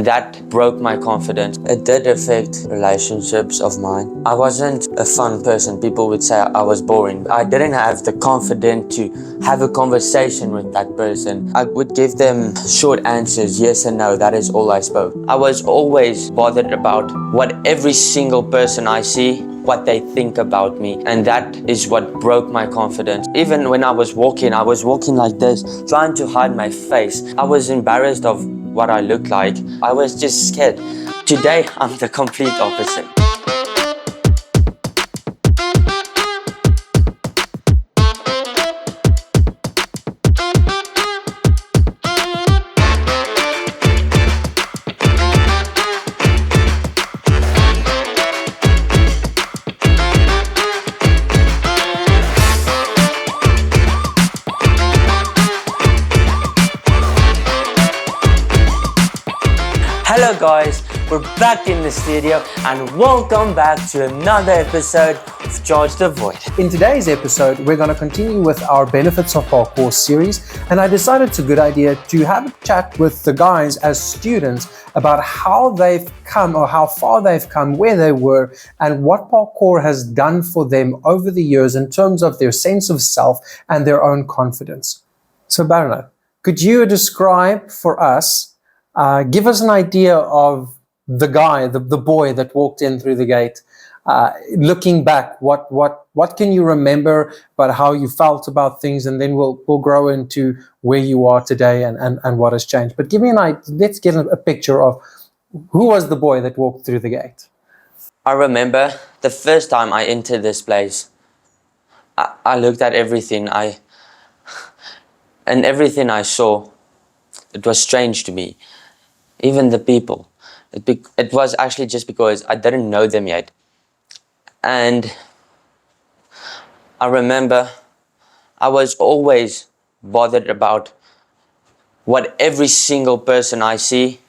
That broke my confidence. It did affect relationships of mine. I wasn't a fun person. People would say I was boring. I didn't have the confidence to have a conversation with that person. I would give them short answers, yes and no. That is all I spoke. I was always bothered about what every single person I see, what they think about me, and that is what broke my confidence. Even when I was walking like this, trying to hide my face. I was embarrassed of what I looked like. I was just scared. Today, I'm the complete opposite. Hello guys, we're back in the studio and welcome back to another episode of Charge the Void. In today's episode, we're going to continue with our Benefits of Parkour series, and I decided it's a good idea to have a chat with the guys as students about how they've come or how far they've come, where they were, and what parkour has done for them over the years in terms of their sense of self and their own confidence. So Barna, could you describe for us, give us an idea of the guy, the boy that walked in through the gate. Looking back, what can you remember about how you felt about things, and then we'll grow into where you are today and what has changed. But give me let's get a picture of who was the boy that walked through the gate. I remember the first time I entered this place, I looked at everything, and everything I saw, it was strange to me. Even the people. It was actually just because I didn't know them yet. And I remember I was always bothered about what every single person I see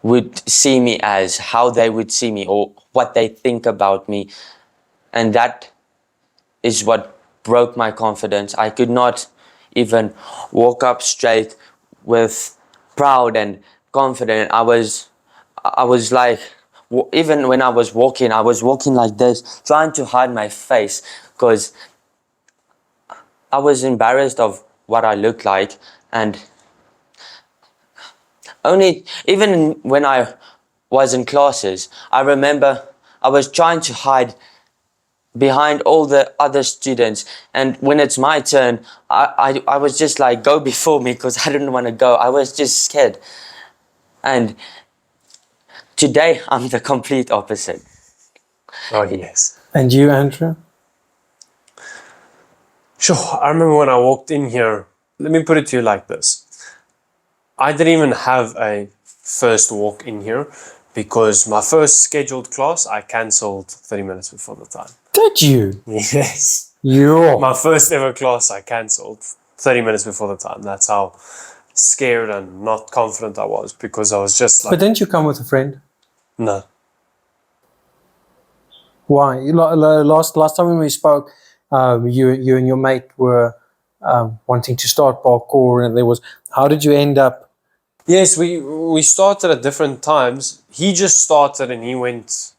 would see me as, how they would see me, or what they think about me. And that is what broke my confidence. I could not even walk up straight with proud and confident. I was like, even when I was walking like this, trying to hide my face because I was embarrassed of what I looked like. And even when I was in classes, I remember I was trying to hide behind all the other students, and when it's my turn, I was just like, go before me, because I didn't want to go. I was just scared. And today, I'm the complete opposite. Oh, yes. And you, Andrew? Sure. I remember when I walked in here, let me put it to you like this. I didn't even have a first walk in here because my first scheduled class, I cancelled 30 minutes before the time. Did you? Yes. You. My first ever class, I cancelled 30 minutes before the time. That's how scared and not confident I was, because I was just like... But didn't you come with a friend? No. Why? Last time when we spoke, you and your mate were wanting to start parkour, and how did you end up? Yes, we started at different times. He just started and he went...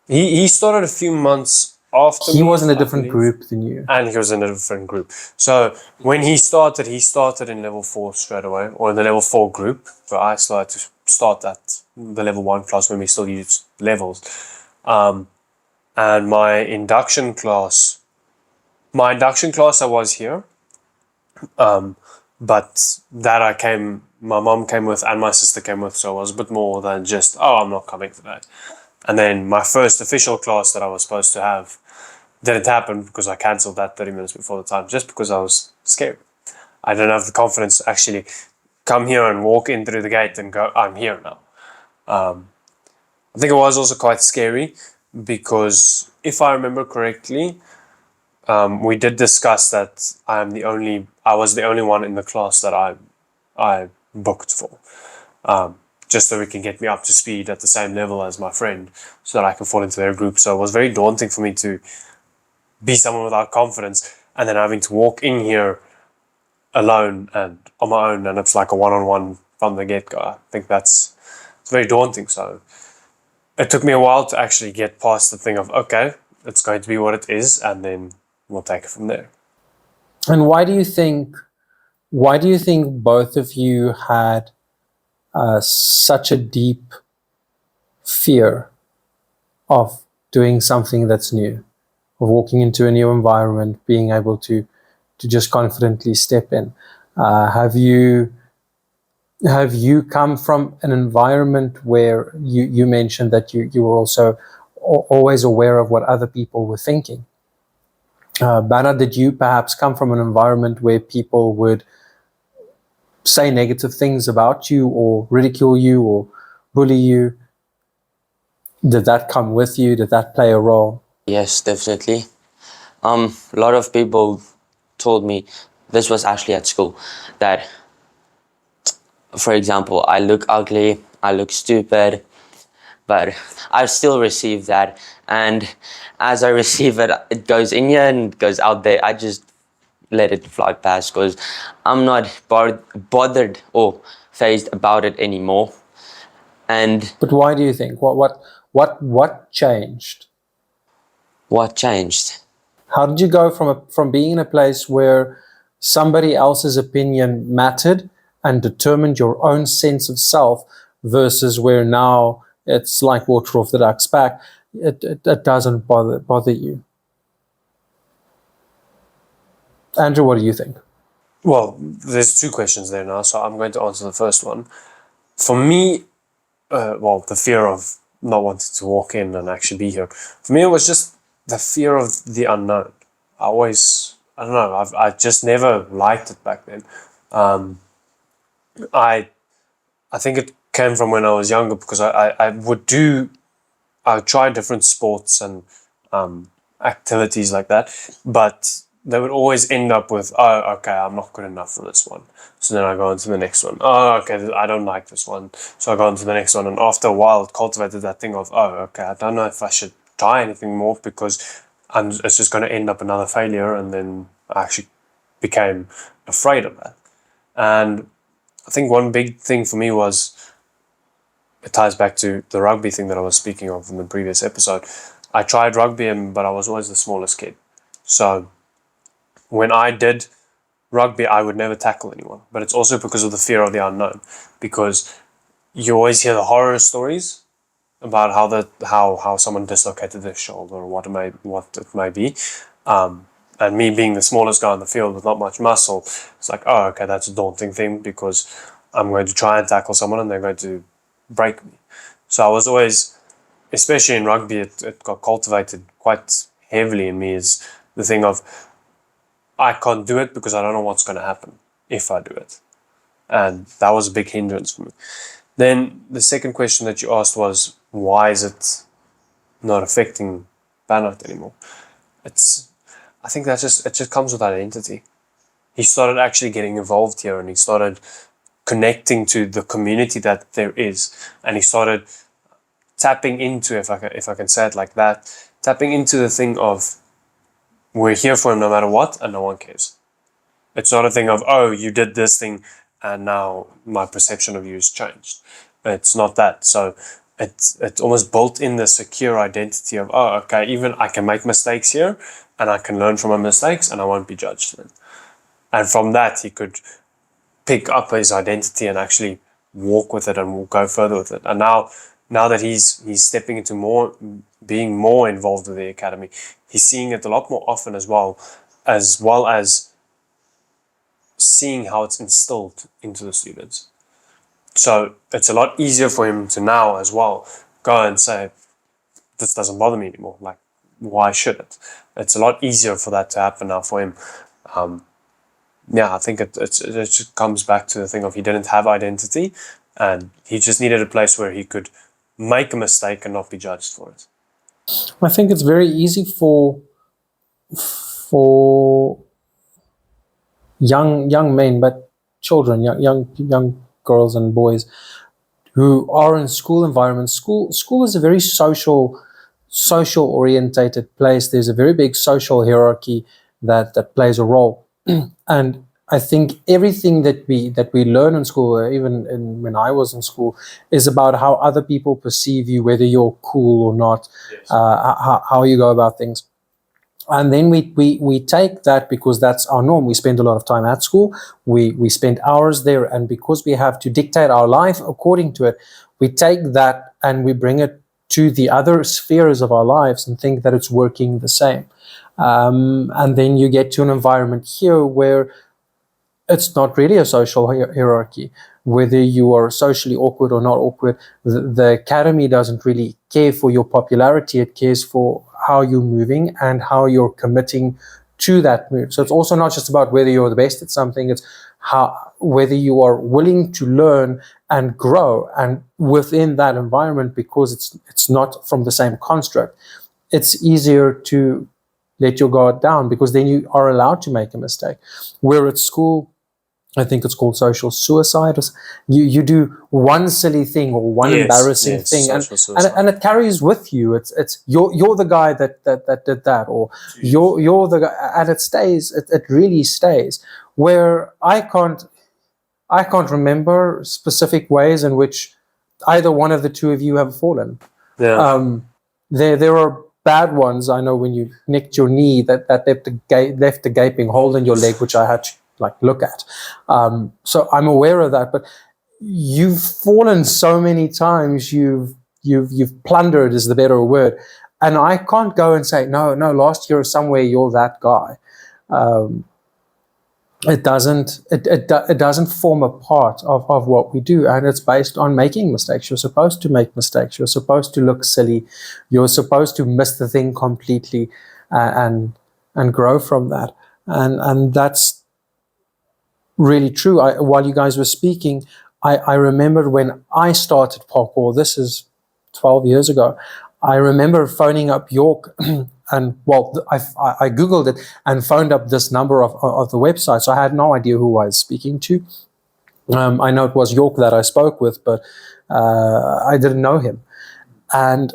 He started a few months after He me, was in a I different believe. group than you. And he was in a different group. So when he started in level 4 straight away, or in the level 4 group. So I still had to start at the level 1 class when we still used levels. And my induction class I was here. But that my mom came with and my sister came with, so it was a bit more than just, I'm not coming today. And then my first official class that I was supposed to have didn't happen because I cancelled that 30 minutes before the time, just because I was scared. I didn't have the confidence to actually come here and walk in through the gate and go, I'm here now. I think it was also quite scary because if I remember correctly, we did discuss that I was the only one in the class that I booked for. Just so we can get me up to speed at the same level as my friend so that I can fall into their group. So it was very daunting for me to be someone without confidence and then having to walk in here alone and on my own, and it's like a one-on-one from the get-go. I think it's very daunting. So it took me a while to actually get past the thing of, okay, it's going to be what it is, and then we'll take it from there. And why do you think both of you had such a deep fear of doing something that's new, of walking into a new environment, being able to just confidently step in? Have you come from an environment where you mentioned that you were also always aware of what other people were thinking? Bana, did you perhaps come from an environment where people would say negative things about you or ridicule you or bully you? Did that come with you? Did that play a role? Yes, definitely. A lot of people told me, this was actually at school, that, for example, I look ugly, I look stupid, but I still receive that. And as I receive it, it goes in here and it goes out there. I just let it fly past because I'm not bothered or fazed about it anymore. And But why do you think? What changed? what changed? How did you go from being in a place where somebody else's opinion mattered and determined your own sense of self versus where now it's like water off the duck's back? It doesn't bother you. Andrew, what do you think? Well, there's two questions there now, so I'm going to answer the first one. For me, the fear of not wanting to walk in and actually be here. For me, it was just the fear of the unknown. I don't know, I just never liked it back then. I think it came from when I was younger, because I would try different sports and activities like that, but they would always end up with, oh, okay, I'm not good enough for this one. So then I go on to the next one. Oh, okay, I don't like this one. So I go on to the next one. And after a while, it cultivated that thing of, oh, okay, I don't know if I should try anything more, because it's just going to end up another failure. And then I actually became afraid of that. And I think one big thing for me was, it ties back to the rugby thing that I was speaking of in the previous episode. I tried rugby, but I was always the smallest kid. So when I did rugby, I would never tackle anyone. But it's also because of the fear of the unknown, because you always hear the horror stories about how someone dislocated their shoulder or what it may be. And me being the smallest guy on the field with not much muscle, it's like, oh, okay, that's a daunting thing, because I'm going to try and tackle someone and they're going to break me. So I was always, especially in rugby, it got cultivated quite heavily in me, is the thing of, I can't do it because I don't know what's going to happen if I do it. And that was a big hindrance for me. Then the second question that you asked was, why is it not affecting Bernard anymore? I think it just comes with identity. He started actually getting involved here, and he started connecting to the community that there is. And he started tapping into, if I can say it like that, tapping into the thing of, we're here for him no matter what, and no one cares. It's not a thing of, oh, you did this thing and now my perception of you has changed. It's not that. So it's almost built in the secure identity of, oh, okay, even I can make mistakes here and I can learn from my mistakes and I won't be judged then. And from that, he could pick up his identity and actually walk with it and we'll go further with it. And now that he's stepping into being more involved with the academy, he's seeing it a lot more often as well as seeing how it's instilled into the students. So it's a lot easier for him to now as well go and say, this doesn't bother me anymore. Like, why should it? It's a lot easier for that to happen now for him. I think it just comes back to the thing of, he didn't have identity and he just needed a place where he could make a mistake and not be judged for it. I think it's very easy for young men, but children, young girls and boys who are in school environments. School is a very social orientated place. There's a very big social hierarchy that plays a role. And I think everything that we learn in school, when I was in school, is about how other people perceive you, whether you're cool or not, Yes. how you go about things. And then we take that because that's our norm. We spend a lot of time at school. We spend hours there, and because we have to dictate our life according to it, we take that and we bring it to the other spheres of our lives and think that it's working the same. And then you get to an environment here where it's not really a social hierarchy. Whether you are socially awkward or not awkward, the academy doesn't really care for your popularity. It cares for how you're moving and how you're committing to that move. So it's also not just about whether you're the best at something, it's whether you are willing to learn and grow, and within that environment, because it's not from the same construct, it's easier to let your guard down, because then you are allowed to make a mistake. Where at school, I think it's called social suicide. You do one silly thing or one embarrassing thing, and it carries with you. It's you're the guy that did that, or you're the guy, and it stays. It really stays. Where I can't remember specific ways in which either one of the two of you have fallen. Yeah. There are bad ones. I know when you nicked your knee, that left a gaping hole in your leg, which I had to look at. So I'm aware of that. But you've fallen so many times. You've plundered is the better word. And I can't go and say no. Last year somewhere you're that guy. It doesn't form a part of what we do, and it's based on making mistakes. You're supposed to make mistakes. You're supposed to look silly. You're supposed to miss the thing completely, and grow from that. And that's really true. While you guys were speaking, I remembered when I started parkour. This is 12 years ago. I remember phoning up York. And I Googled it and phoned up this number of the website. So I had no idea who I was speaking to. I know it was York that I spoke with, but I didn't know him. And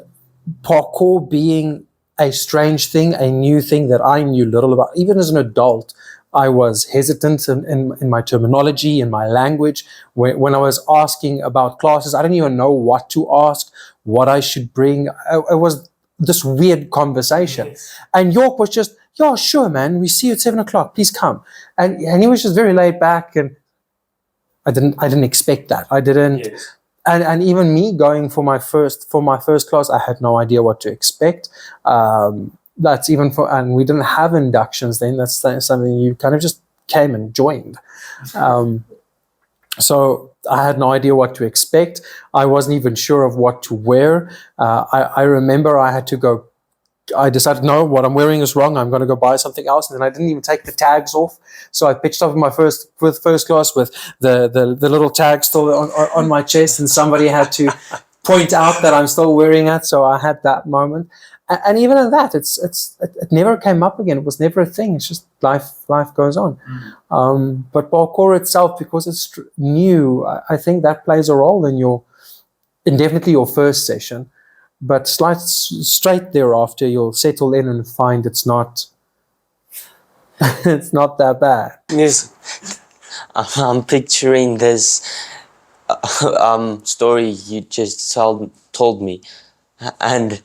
parkour being a strange thing, a new thing that I knew little about, even as an adult, I was hesitant in my terminology, in my language. When I was asking about classes, I didn't even know what to ask, what I should bring. It was this weird conversation. Yes. And York was just, yeah, sure, man, we see you at 7:00, please come. And he was just very laid back, and I didn't expect that. I didn't. Yes. And even me going for my first class, I had no idea what to expect. That's even and we didn't have inductions then. That's something you kind of just came and joined. So I had no idea what to expect. I wasn't even sure of what to wear. I remember I decided, no, what I'm wearing is wrong. I'm going to go buy something else. And then I didn't even take the tags off. So I pitched off my first class with the little tag still on my chest, and somebody had to point out that I'm still wearing it. So I had that moment. And even in that, it never came up again. It was never a thing. It's just life goes on. But parkour itself, because it's new, I think that plays a role in definitely your first session. But straight thereafter, you'll settle in and find it's not that bad. Yes, I'm picturing this story you just told me, and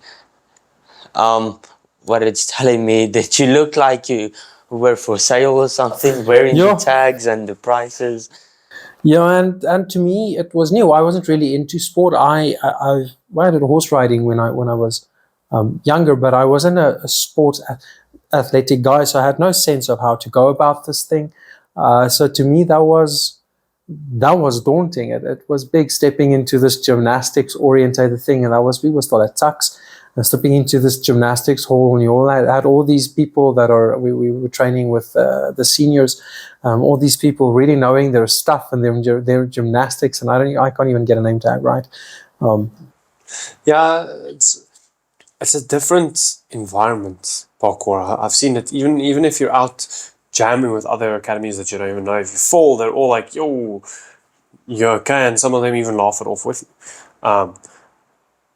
what it's telling me that you look like you were for sale or something, wearing the tags and the prices. Yeah, and to me it was new. I wasn't really into sport. I did horse riding when I was younger, but I wasn't a sports athletic guy, so I had no sense of how to go about this thing. So to me that was daunting. It was big stepping into this gymnastics orientated thing, and we were still at Tucks. And stepping into this gymnastics hall, and you all had all these people that we were training with the seniors, all these people really knowing their stuff and their gymnastics, and I can't even get a name tag right. Yeah, it's a different environment, parkour. I've seen it even if you're out jamming with other academies that you don't even know. If you fall, they're all like, "Yo, you're okay," and some of them even laugh it off with you.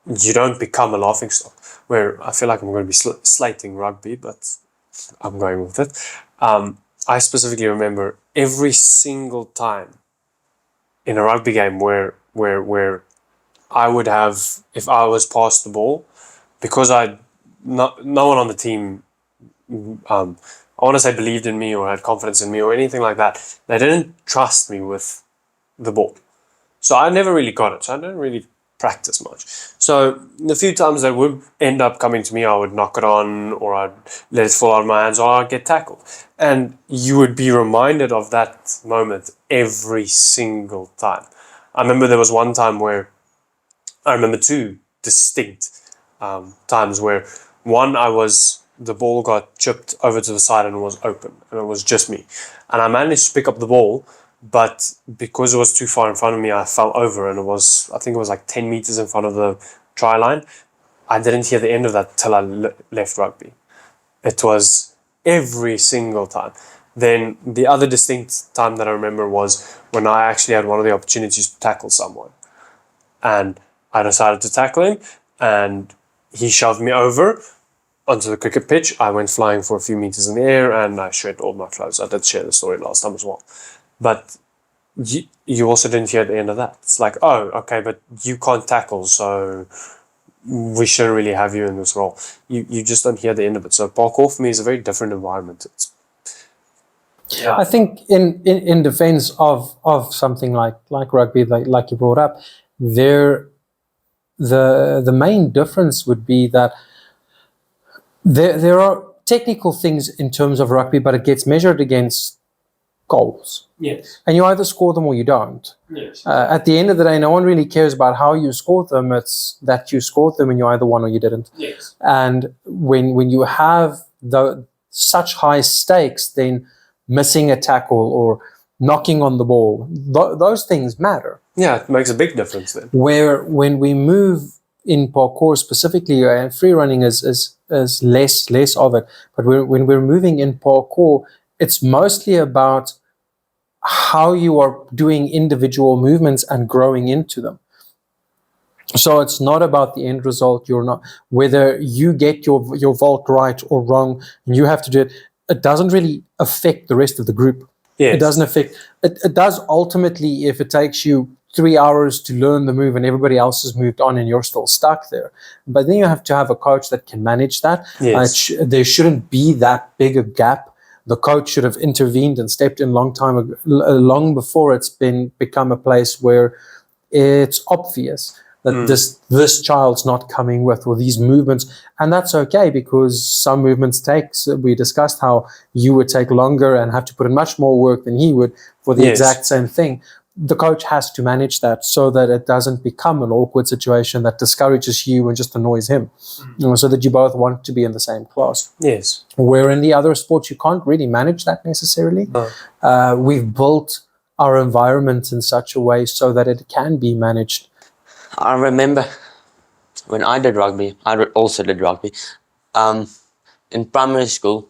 You don't become a laughing stock. Where I feel like I'm going to be slating rugby, but I'm going with it. I specifically remember every single time in a rugby game where I would have, if I was past the ball, because no one on the team, I want to say believed in me or had confidence in me or anything like that. They didn't trust me with the ball. So I never really got it. So I didn't really practice much. So the few times that would end up coming to me, I would knock it on, or I'd let it fall out of my hands, or I'd get tackled. And you would be reminded of that moment every single time. I remember there was one time where, I remember two distinct times where the ball got chipped over to the side and it was open, and it was just me. And I managed to pick up the ball, but because it was too far in front of me, I fell over, and I think it was like 10 meters in front of the try line. I didn't hear the end of that till I left rugby. It was every single time. Then the other distinct time that I remember was when I actually had one of the opportunities to tackle someone. And I decided to tackle him, and he shoved me over onto the cricket pitch. I went flying for a few meters in the air, and I shred all my clothes. I did share the story last time as well. But you also didn't hear the end of that. It's like, oh, okay, but you can't tackle, so we shouldn't really have you in this role. You just don't hear the end of it. So parkour for me is a very different environment. I think in defense of something like rugby, like you brought up, the main difference would be that there are technical things in terms of rugby, but it gets measured against goals. Yes. And you either score them or you don't. Yes. At the end of the day, no one really cares about how you scored them. It's that you scored them and you either won or you didn't. Yes. And when you have such high stakes, then missing a tackle or knocking on the ball, those things matter. Yeah, it makes a big difference then. Where when we move in parkour specifically, and free running is less of it, but when we're moving in parkour, it's mostly about how you are doing individual movements and growing into them. So it's not about the end result. You're not, whether you get your vault right or wrong, and you have to do it. It doesn't really affect the rest of the group. Yes. It doesn't affect. It does ultimately if it takes you 3 hours to learn the move and everybody else has moved on and you're still stuck there. But then you have to have a coach that can manage that. Yes. There shouldn't be that big a gap. The coach should have intervened and stepped in long before it's become a place where it's obvious that this child's not coming with these movements. And that's okay, because some movements we discussed how you would take longer and have to put in much more work than he would for the exact same thing. The coach has to manage that so that it doesn't become an awkward situation that discourages you and just annoys him, so that you both want to be in the same class. Yes. Where in the other sports, you can't really manage that necessarily. We've built our environment in such a way so that it can be managed. I remember when I did rugby, also did rugby. In primary school,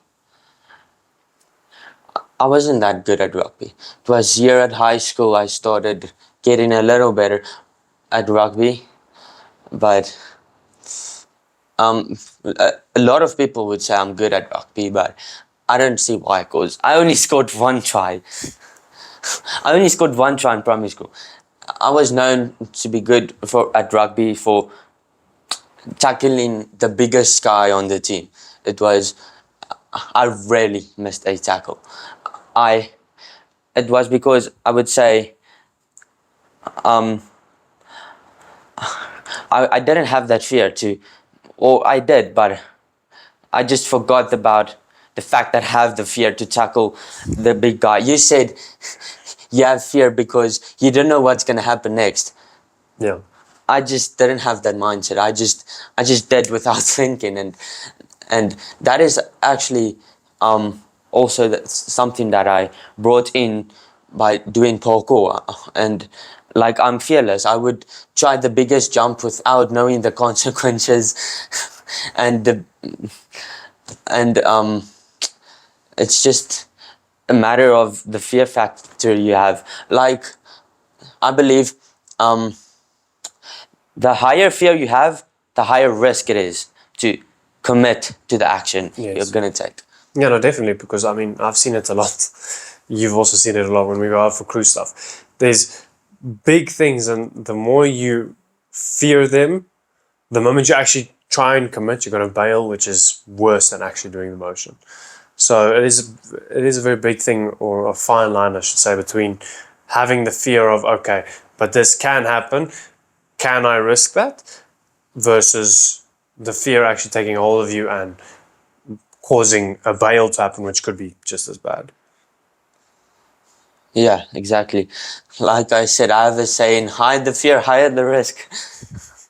I wasn't that good at rugby. It was here at high school I started getting a little better at rugby. But a lot of people would say I'm good at rugby, but I don't see why, because I only scored one try. I only scored one try in primary school. I was known to be good at rugby for tackling the biggest guy on the team. I rarely missed a tackle. It was because I would say I didn't have that fear or I did, but I just forgot about the fact that I have the fear to tackle the big guy. You said you have fear because you don't know what's going to happen next. Yeah. I just didn't have that mindset. I just did without thinking, and that is actually also something that I brought in by doing parkour. And like, I'm fearless. I would try the biggest jump without knowing the consequences, and it's just a matter of the fear factor you have. Like, I believe the higher fear you have, the higher risk it is to commit to the action you're going to take. Yeah, no, definitely, because I mean, I've seen it a lot. You've also seen it a lot when we go out for crew stuff. There's big things, and the more you fear them, the moment you actually try and commit, you're going to bail, which is worse than actually doing the motion. So it is a very big thing, or a fine line, I should say, between having the fear of, okay, but this can happen, can I risk that, versus the fear actually taking hold of you and causing a bail to happen, which could be just as bad. Yeah, exactly. Like I said, I have a saying, hide the fear, hide the risk.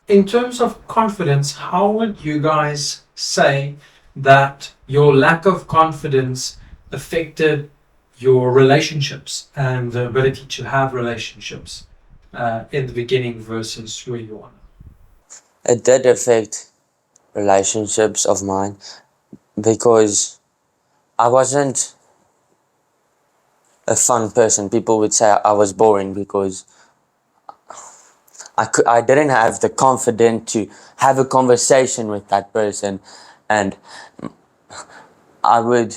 In terms of confidence, how would you guys say that your lack of confidence affected your relationships and the ability to have relationships in the beginning versus where you are now? It did affect relationships of mine because I wasn't a fun person. People would say I was boring because I didn't have the confidence to have a conversation with that person, and I would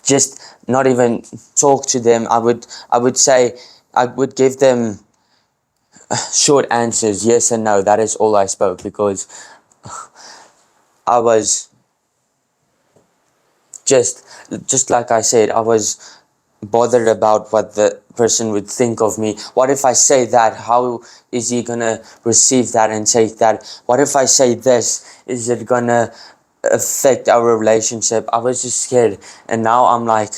just not even talk to them. I would give them short answers, yes and no. That is all I spoke, because I was just like I said, I was bothered about what the person would think of me. What if I say that? How is he gonna receive that and take that? What if I say this? Is it gonna affect our relationship? I was just scared, and now I'm like,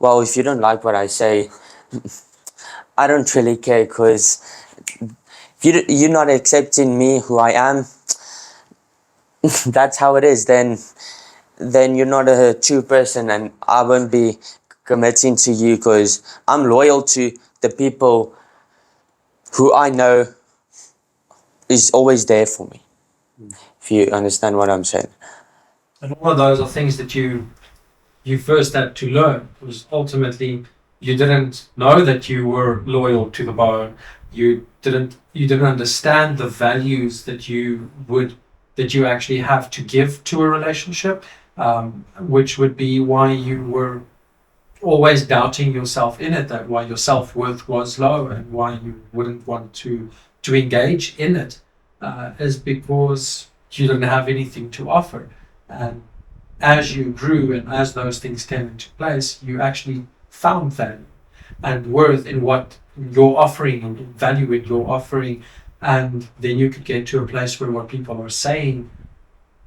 well, if you don't like what I say, I don't really care, because if you're not accepting me who I am, that's how it is. Then you're not a true person, and I won't be committing to you, because I'm loyal to the people who I know is always there for me, if you understand what I'm saying. And all of those are things that you first had to learn, because ultimately you didn't know that you were loyal to the bone. You didn't understand the values that you actually have to give to a relationship, which would be why you were always doubting yourself in it, that why your self-worth was low and why you wouldn't want to engage in it, is because you didn't have anything to offer. And as you grew and as those things came into place, you actually found value and worth in what you're offering and value in your offering, and then you could get to a place where what people are saying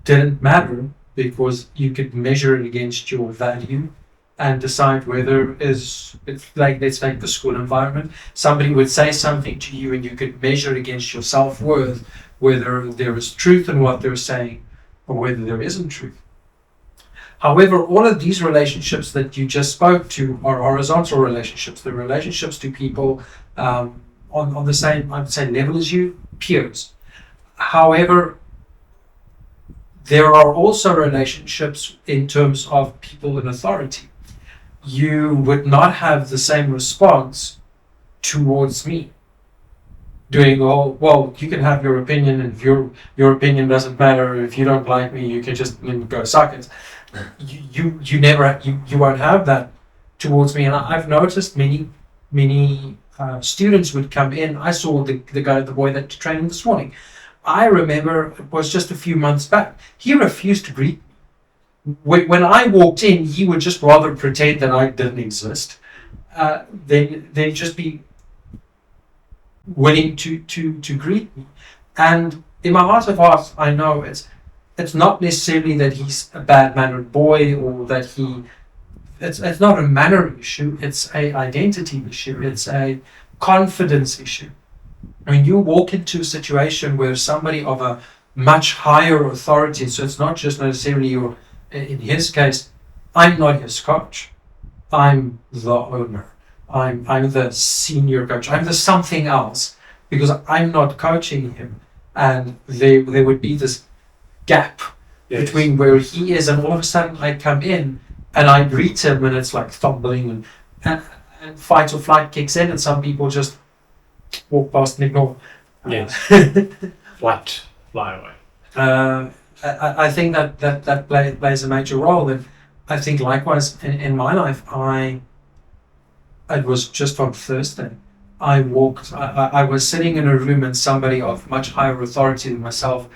didn't matter, because you could measure it against your value and decide whether it's like, let's take the school environment. Somebody would say something to you and you could measure against your self-worth whether there is truth in what they're saying or whether there isn't truth. However, all of these relationships that you just spoke to are horizontal relationships. They're relationships to people on the same, I would say, level as you, peers. However, there are also relationships in terms of people in authority. You would not have the same response towards me, doing, oh, well, you can have your opinion, and if your opinion doesn't matter, if you don't like me, you can just go suck it. You won't have that towards me. And I've noticed many students would come in. I saw the boy that training this morning. I remember it was just a few months back. He refused to greet me. When I walked in, he would just rather pretend that I didn't exist. Then just be willing to greet me. And in my heart of hearts, I know it's not necessarily that he's a bad-mannered boy, or that it's not a manner issue. It's a identity issue. It's a confidence issue. I mean, you walk into a situation where somebody of a much higher authority, so it's not just necessarily in his case, I'm not his coach. I'm the owner. I'm the senior coach. I'm the something else, because I'm not coaching him. And there would be this gap between where he is, and all of a sudden I come in and I greet him, and it's like stumbling, and fight or flight kicks in, and some people just walk past and ignore. Yes. Fly away. I think that plays a major role. And I think likewise in my life, it was just on Thursday. I was sitting in a room and somebody of much higher authority than myself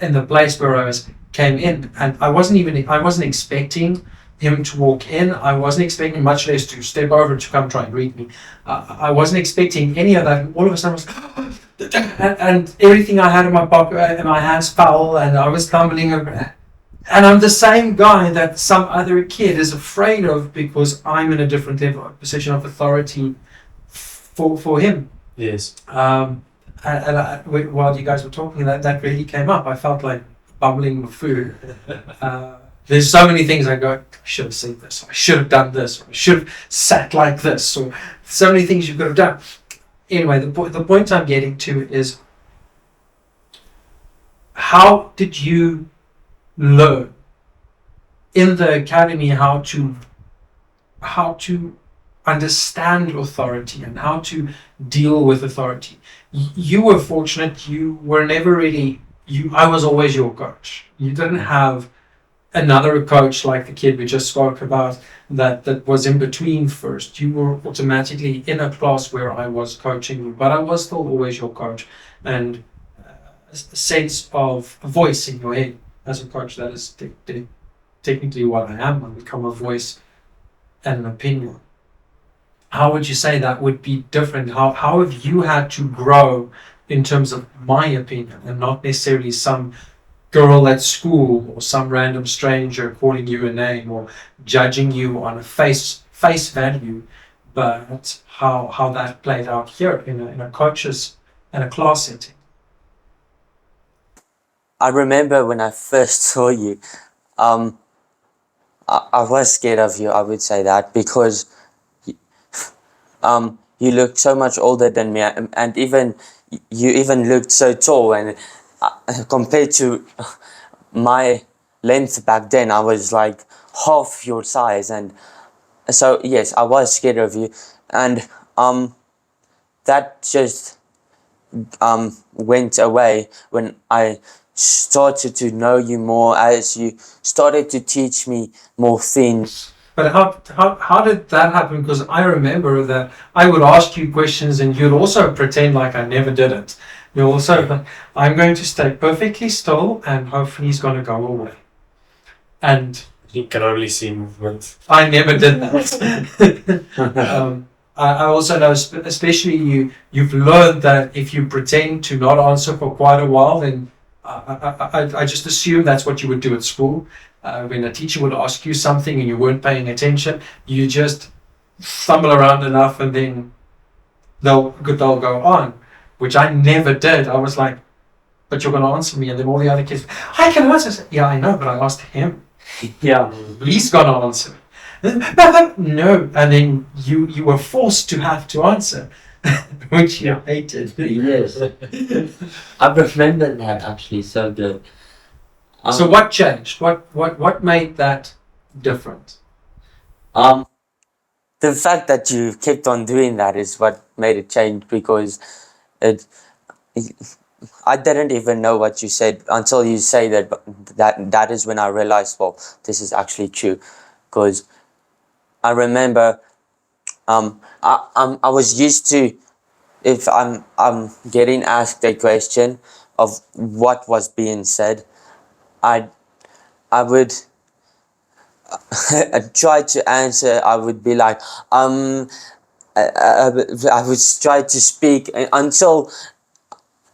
in the place where I was came in, and I wasn't expecting him to walk in. I wasn't expecting, much less to step over to come try and greet me. I wasn't expecting any of that. And all of a sudden, I was, and everything I had in my pocket, in my hands fell, and I was stumbling over. And I'm the same guy that some other kid is afraid of because I'm in a different level, position of authority for him. Yes. While you guys were talking, that really came up. I felt like bubbling with food. There's so many things I go, I should have said this, or I should have done this, or I should have sat like this, or so many things you could have done. Anyway, the point I'm getting to is, how did you learn in the academy how to understand authority and how to deal with authority? You were fortunate. You were never really I was always your coach. You didn't have another coach like the kid we just spoke about that was in between first. You were automatically in a class where I was coaching you, but I was still always your coach, and a sense of a voice in your head as a coach. That is technically what I am. I become a voice and an opinion. How would you say that would be different? How have you had to grow in terms of my opinion, and not necessarily some girl at school or some random stranger calling you a name or judging you on a face value, but how that played out here in a coach's and a class setting? I remember when I first saw you, I was scared of you, I would say that, because you looked so much older than me, and you even looked so tall, and compared to my length back then, I was like half your size, and so yes, I was scared of you, and that just went away when I started to know you more, as you started to teach me more things. But how did that happen? Because I remember that I would ask you questions and you'd also pretend like I never did it. You also, like, I'm going to stay perfectly still and hopefully he's going to go away. And You can only see movement. I never did that. I also know, especially you've learned that if you pretend to not answer for quite a while, then I just assume that's what you would do at school. When a teacher would ask you something and you weren't paying attention, you just stumble around enough and then they'll go on, which I never did. I was like, but you're going to answer me. And then all the other kids, I can answer. I said, yeah, I know, but I asked him. Yeah, he's going to answer. No. And then you were forced to have to answer, which you hated. Yes. I remember that actually so good. So what changed? What made that different? The fact that you kept on doing that is what made it change, because I didn't even know what you said until you say that. That is when I realized, well, this is actually true, because I remember I was used to, if I'm getting asked a question of what was being said, I would try to answer. I would be like, I would try to speak until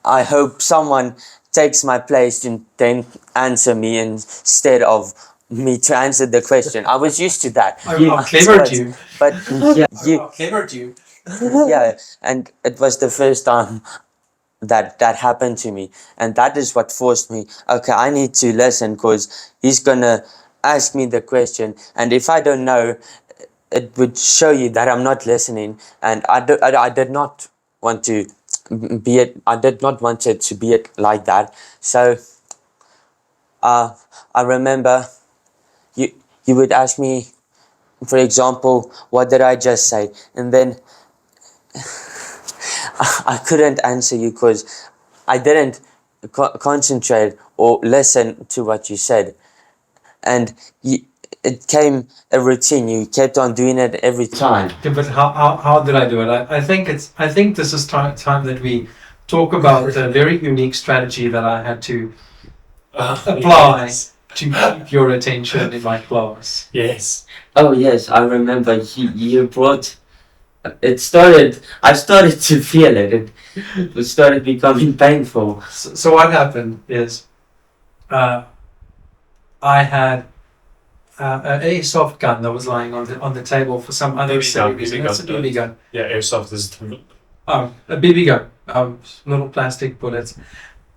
I hope someone takes my place and then answer me instead of me to answer the question. I was used to that. How clever to you. But How clever to you. yeah, and it was the first time that happened to me, and that is what forced me, okay, I need to listen, because he's gonna ask me the question, and if I don't know, it would show you that I'm not listening, and I did not want to be it. I did not want it to be it like that. So I remember you would ask me, for example, what did I just say, and then I couldn't answer you because I didn't concentrate or listen to what you said, and it came a routine. You kept on doing it every time. Yeah, but how did I do it? I think this is time that we talk about a very unique strategy that I had to apply Yes. to keep your attention in my class. Yes. Oh yes, I remember you brought. I started to feel it. It started becoming painful. So what happened is, I had an airsoft gun that was lying on the table for some other silly reason. It's a BB gun. Yeah, airsoft is different. A BB gun, little plastic bullets.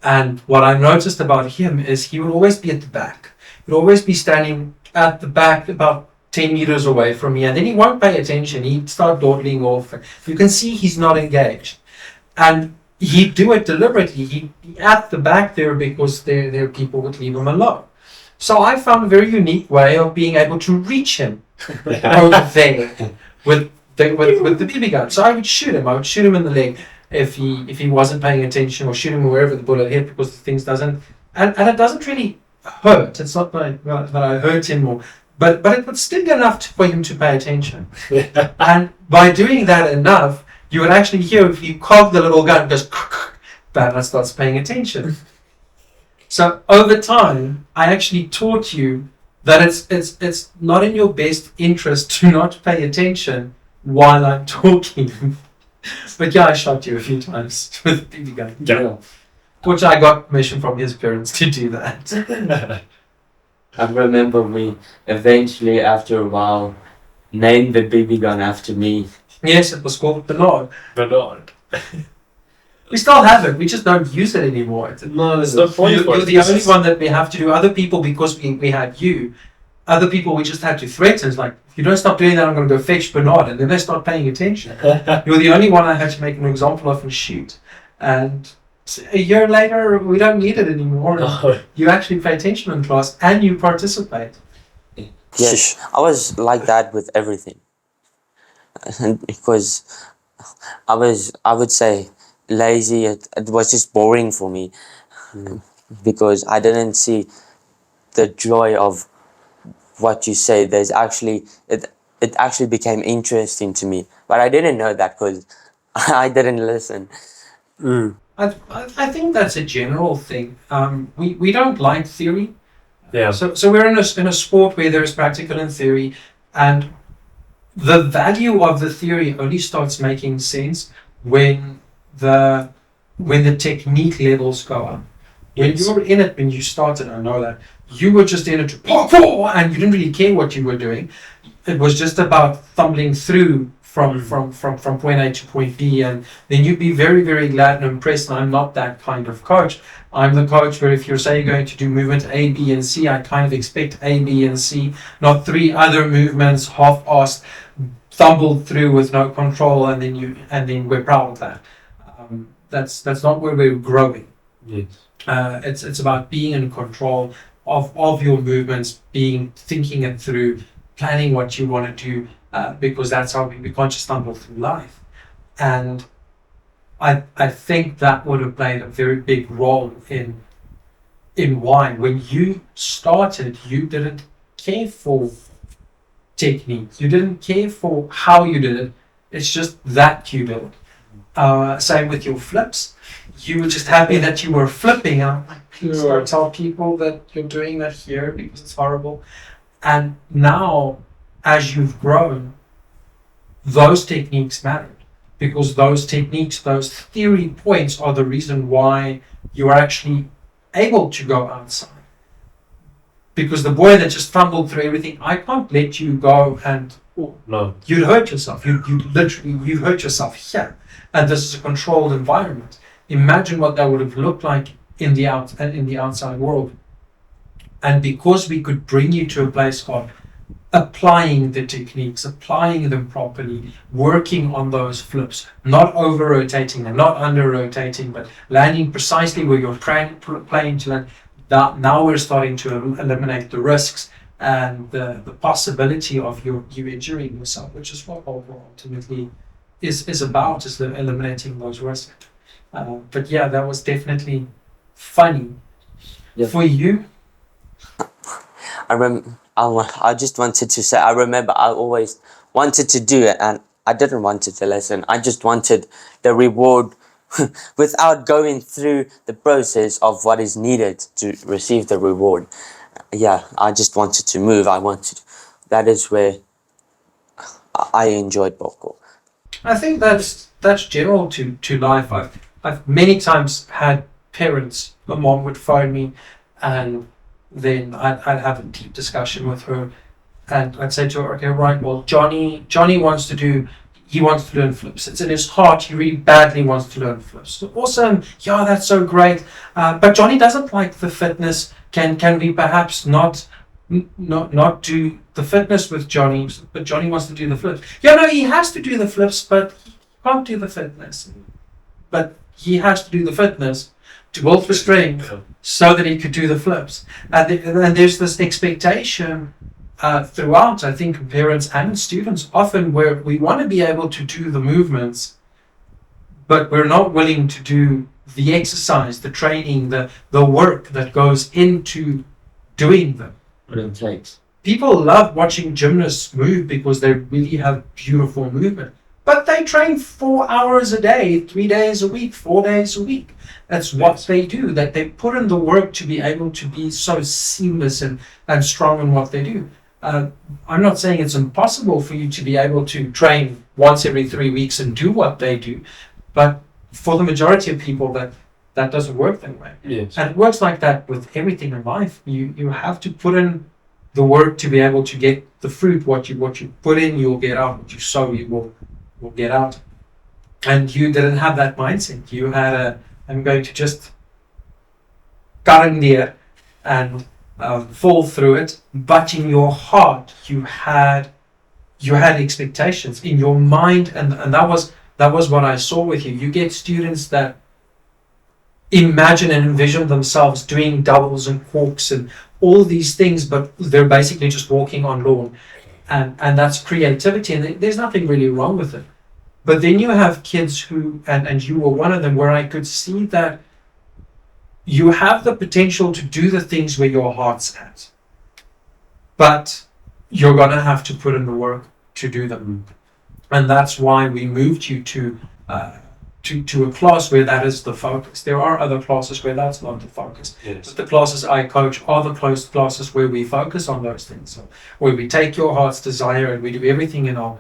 And what I noticed about him is he would always be at the back. He'd always be standing at the back about 10 meters away from me, and then he won't pay attention. He'd start dawdling off. You can see he's not engaged. And he'd do it deliberately. He'd be at the back there because there people would leave him alone. So I found a very unique way of being able to reach him over there with the BB gun. So I would shoot him. I would shoot him in the leg if he wasn't paying attention, or shoot him wherever the bullet hit, because the things doesn't and it doesn't really hurt. It's not that I hurt him, but it would sting enough for him to pay attention. And by doing that enough, you would actually hear, if you cock the little gun, it goes that starts paying attention. So over time, I actually taught you that it's not in your best interest to not pay attention while I'm talking. But yeah, I shot you a few times with a BB gun. Yeah. Which I got permission from his parents to do that. I remember we eventually, after a while, named the BB gun after me. Yes, it was called Bernard. Bernard. We still have it, we just don't use it anymore. No, there's no point for You're it. the only one that we have to do. Other people, because we had you, other people we just had to threaten. It's like, if you don't stop doing that, I'm going to go fetch Bernard, and then they start paying attention. You're the only one I had to make an example of and shoot. And a year later, we don't need it anymore. No. You actually pay attention in class and you participate. Yes, I was like that with everything, because I would say lazy. It was just boring for me, because I didn't see the joy of what you say. There's actually it actually became interesting to me, but I didn't know that because I didn't listen. I think that's a general thing. We don't like theory. Yeah. So we're in a sport where there's practical and theory, and the value of the theory only starts making sense when the technique levels go up. When you were in it, when you started, I know that you were just in it to parkour, and you didn't really care what you were doing. It was just about stumbling through from point A to point B, and then you'd be very, very glad and impressed. And I'm not that kind of coach. I'm the coach where if you're saying you're going to do movement A, B, and C, I kind of expect A, B, and C, not three other movements half-assed, stumbled through with no control, and then we're proud of that. That's not where we're growing. Yes. It's about being in control of your movements, thinking it through, planning what you want to do, because that's how we can't just stumble through life. And I think that would have played a very big role in why, when you started, you didn't care for technique. You didn't care for how you did it. It's just that you did it. Same with your flips. You were just happy that you were flipping. I'm like, please don't tell people that you're doing that here because it's horrible. And now, as you've grown, those techniques mattered, because those techniques, those theory points are the reason why you are actually able to go outside. Because the boy that just fumbled through everything, I can't let you go and No. you'd hurt yourself. You hurt yourself here. And this is a controlled environment. Imagine what that would have looked like in the outside world. And because we could bring you to a place of applying the techniques, applying them properly, working on those flips, not over rotating and not under rotating, but landing precisely where you're playing to land. Now we're starting to eliminate the risks and the possibility of you injuring yourself, which is what overall ultimately is about, is eliminating those risks. But yeah, that was definitely funny. Yeah. For you? I just wanted to say, I remember I always wanted to do it, and I didn't want the lesson. I just wanted the reward without going through the process of what is needed to receive the reward. Yeah, I just wanted to move. That is where I enjoyed parkour. I think that's general to life. I've many times had parents, my mom would phone me, and then I'd have a deep discussion with her, and I'd say to her, okay, right, well, Johnny wants to learn flips. It's in his heart. He really badly wants to learn flips. Awesome. Yeah, that's so great. But Johnny doesn't like the fitness. Can we perhaps not do the fitness with Johnny, but Johnny wants to do the flips? Yeah, no, he has to do the flips, but he can't do the fitness. But he has to do the fitness to build the strength so that he could do the flips. And there's this expectation throughout, I think, parents and students often, where we want to be able to do the movements, but we're not willing to do the exercise, the training, the work that goes into doing them. What it takes. People love watching gymnasts move because they really have beautiful movement. But they train 4 hours a day, 3 days a week, 4 days a week. That's what they do, that they put in the work to be able to be so seamless and strong in what they do. I'm not saying it's impossible for you to be able to train once every 3 weeks and do what they do, but for the majority of people that doesn't work that way. Yes. And it works like that with everything in life. You have to put in the work to be able to get the fruit. What you put in, you'll get out. What you sow, you will get out. And you didn't have that mindset. You had I'm going to just cut in there and fall through it. But in your heart, you had expectations in your mind, and that was what I saw with you. You get students that imagine and envision themselves doing doubles and corks and all these things, but they're basically just walking on lawn, and that's creativity, and there's nothing really wrong with it. But then you have kids who, and you were one of them, where I could see that you have the potential to do the things where your heart's at, but you're gonna have to put in the work to do them. And that's why we moved you to a class where that is the focus. There are other classes where that's not the focus. Yes. But the classes I coach are the close classes where we focus on those things. So where we take your heart's desire and we do everything in our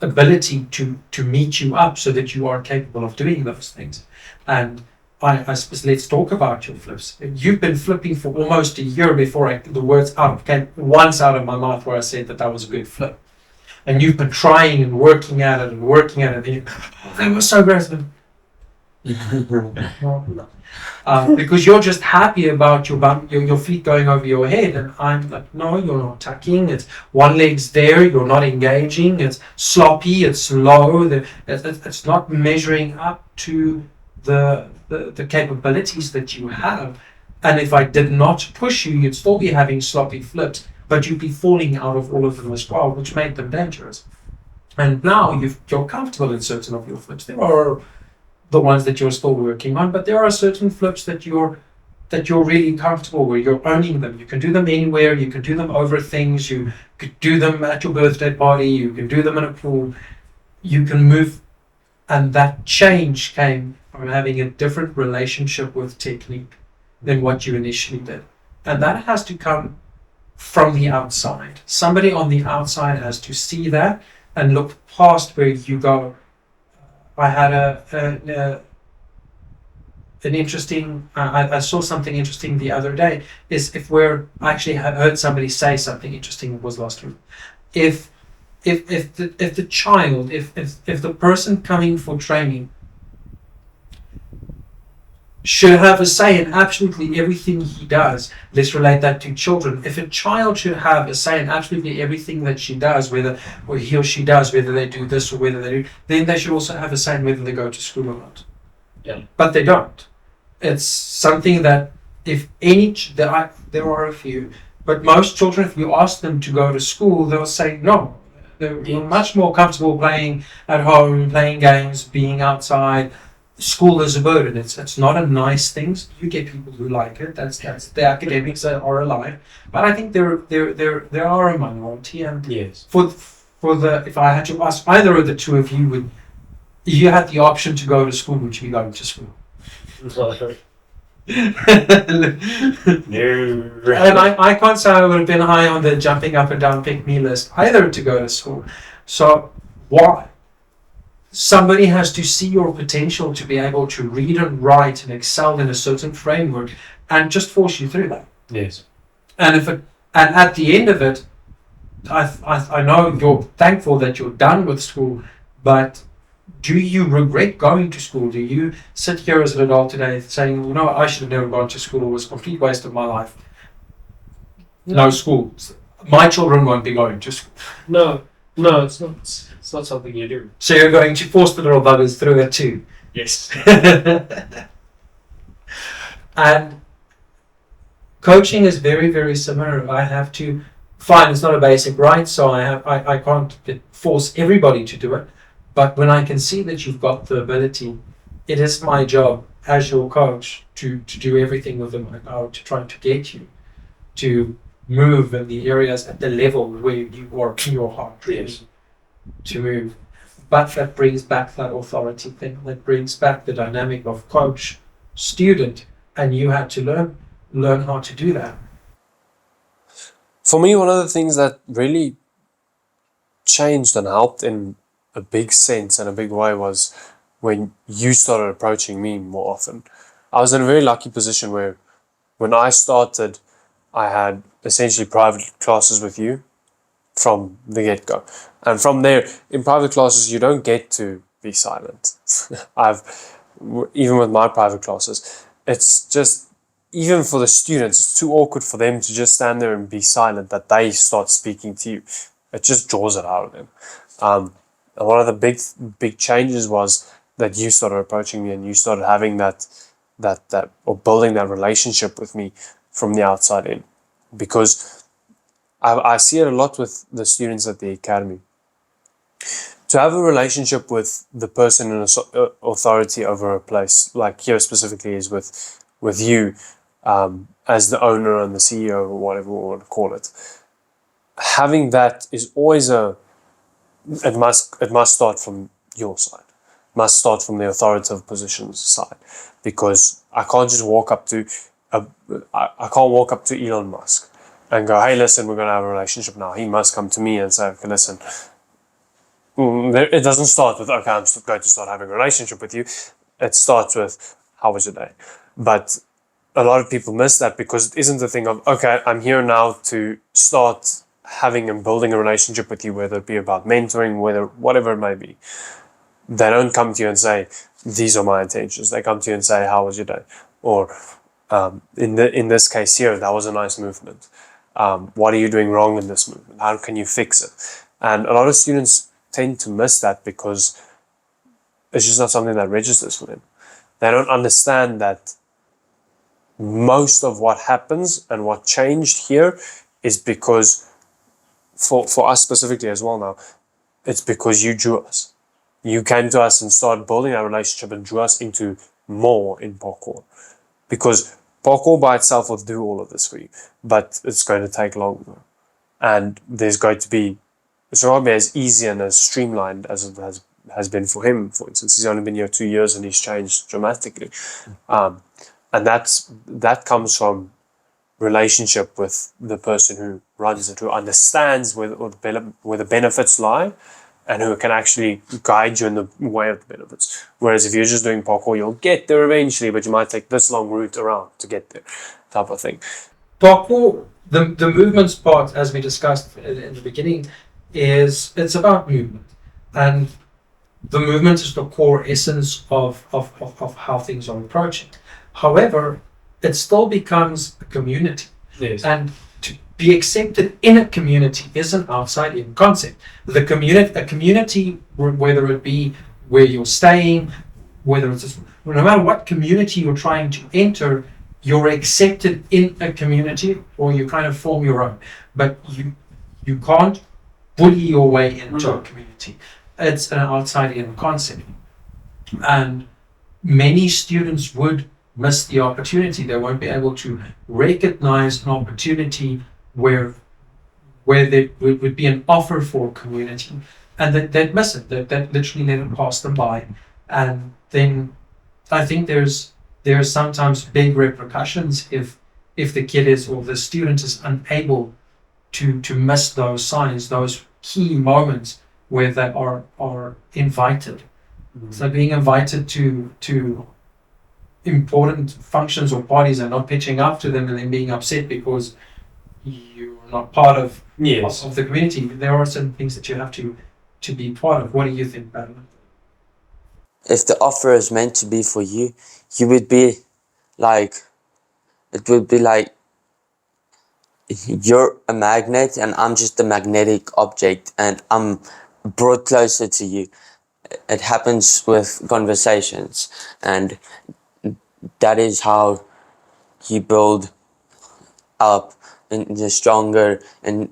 ability to meet you up so that you are capable of doing those things. And I suppose let's talk about your flips. You've been flipping for almost a year before the words came once out of my mouth where I said that was a good flip. And you've been trying and working at it. And that was so great. Because you're just happy about your feet going over your head, and I'm like, no, you're not tucking. It's one leg's there. You're not engaging. It's sloppy. It's slow. It's not measuring up to the capabilities that you have. And if I did not push you, you'd still be having sloppy flips, but you'd be falling out of all of them as well, which made them dangerous. And now you're comfortable in certain of your flips. There are the ones that you're still working on, but there are certain flips that you're really comfortable with. You're owning them. You can do them anywhere. You can do them over things. You could do them at your birthday party. You can do them in a pool. You can move. And that change came from having a different relationship with technique than what you initially did. And that has to come from the outside. Somebody on the outside has to see that and look past where you go. I had an interesting, I saw something interesting the other day, is I actually heard somebody say something interesting, it was last week. If the child, if the person coming for training should have a say in absolutely everything he does. Let's relate that to children. If a child should have a say in absolutely everything that she does, whether or he or she does, whether they do this or whether they do, then they should also have a say in whether they go to school or not. Yeah. But they don't. It's something that if any, there are a few, but most children, if you ask them to go to school, they'll say no. They're much more comfortable playing at home, playing games, being outside. school is a burden. It's not a nice thing. You get people who like it. That's the academics that are alive. But I think there are a minority. And Yes. for the, if I had to ask either of the two of you, would you had the option to go to school, would you be going to school? And I can't say I would have been high on the jumping up and down pick me list either to go to school. So why? Somebody has to see your potential to be able to read and write and excel in a certain framework and just force you through that. Yes. And at the end of it, I know you're thankful that you're done with school, but do you regret going to school? Do you sit here as an adult today saying, you know, I should have never gone to school, it was a complete waste of my life? No school. My children won't be going to school. No, it's not. It's not something you do. So you're going to force the little buggers through it too. Yes. And coaching is very, very similar. I have to fine, it's not a basic right, so I can't force everybody to do it. But when I can see that you've got the ability, it is my job as your coach to do everything within my power to try to get you to move in the areas at the level where you are in your heart really to move. But that brings back that authority thing, that brings back the dynamic of coach, student, and you had to learn how to do that. For me, one of the things that really changed and helped in a big sense and a big way was when you started approaching me more often. I was in a very lucky position where when I started, I had essentially private classes with you from the get-go. And from there, in private classes, you don't get to be silent. Even with my private classes, it's just, even for the students, it's too awkward for them to just stand there and be silent, that they start speaking to you. It just draws it out of them. And one of the big changes was that you started approaching me and you started having that or building that relationship with me from the outside in. Because I see it a lot with the students at the academy. To have a relationship with the person in authority over a place, like here specifically is with you as the owner and the CEO or whatever we want to call it. Having that is always it must start from your side. It must start from the authoritative position's side, because I can't just walk up to Elon Musk and go, hey, listen, we're going to have a relationship now. He must come to me and say, okay, listen. It doesn't start with, okay, I'm going to start having a relationship with you. It starts with, how was your day? But a lot of people miss that because it isn't the thing of, okay, I'm here now to start having and building a relationship with you, whether it be about mentoring, whatever it may be. They don't come to you and say, these are my intentions. They come to you and say, how was your day? Or in this case here, that was a nice movement. What are you doing wrong in this movement? How can you fix it? And a lot of students tend to miss that because it's just not something that registers for them. They don't understand that most of what happens and what changed here is because, for us specifically as well now, it's because you drew us. You came to us and started building our relationship and drew us into more in parkour. Because parkour by itself will do all of this for you, but it's going to take longer. And there's going to be, it's not going to be as easy and as streamlined as it has been for him, for instance. He's only been here 2 years and he's changed dramatically. And that comes from relationship with the person who runs it, who understands where the benefits lie, and who can actually guide you in the way of the benefits. Whereas if you're just doing parkour, you'll get there eventually, but you might take this long route around to get there, type of thing. Parkour, the movements part, as we discussed in the beginning, it's about movement. And the movement is the core essence of how things are approaching. However, it still becomes a community. Yes. And to be accepted in a community is an outside-in concept. A community, whether it be where you're staying, whether it's no matter what community you're trying to enter, you're accepted in a community, or you kind of form your own. But you can't bully your way into a community. It's an outside-in concept. And many students would miss the opportunity. They won't be able to recognize an opportunity where there would be an offer for community, and they'd miss it. That literally let it pass them by. And then I think there's sometimes big repercussions if the kid is, or the student is, unable to miss those signs, those key moments where they are invited. So being invited to important functions or parties and not pitching up to them, and then being upset because you're not part of the community. There are certain things that you have to be part of. What do you think about it? If the offer is meant to be for you, you would be like, it would be like you're a magnet and I'm just a magnetic object and I'm brought closer to you. It happens with conversations, and that is how you build up in a stronger and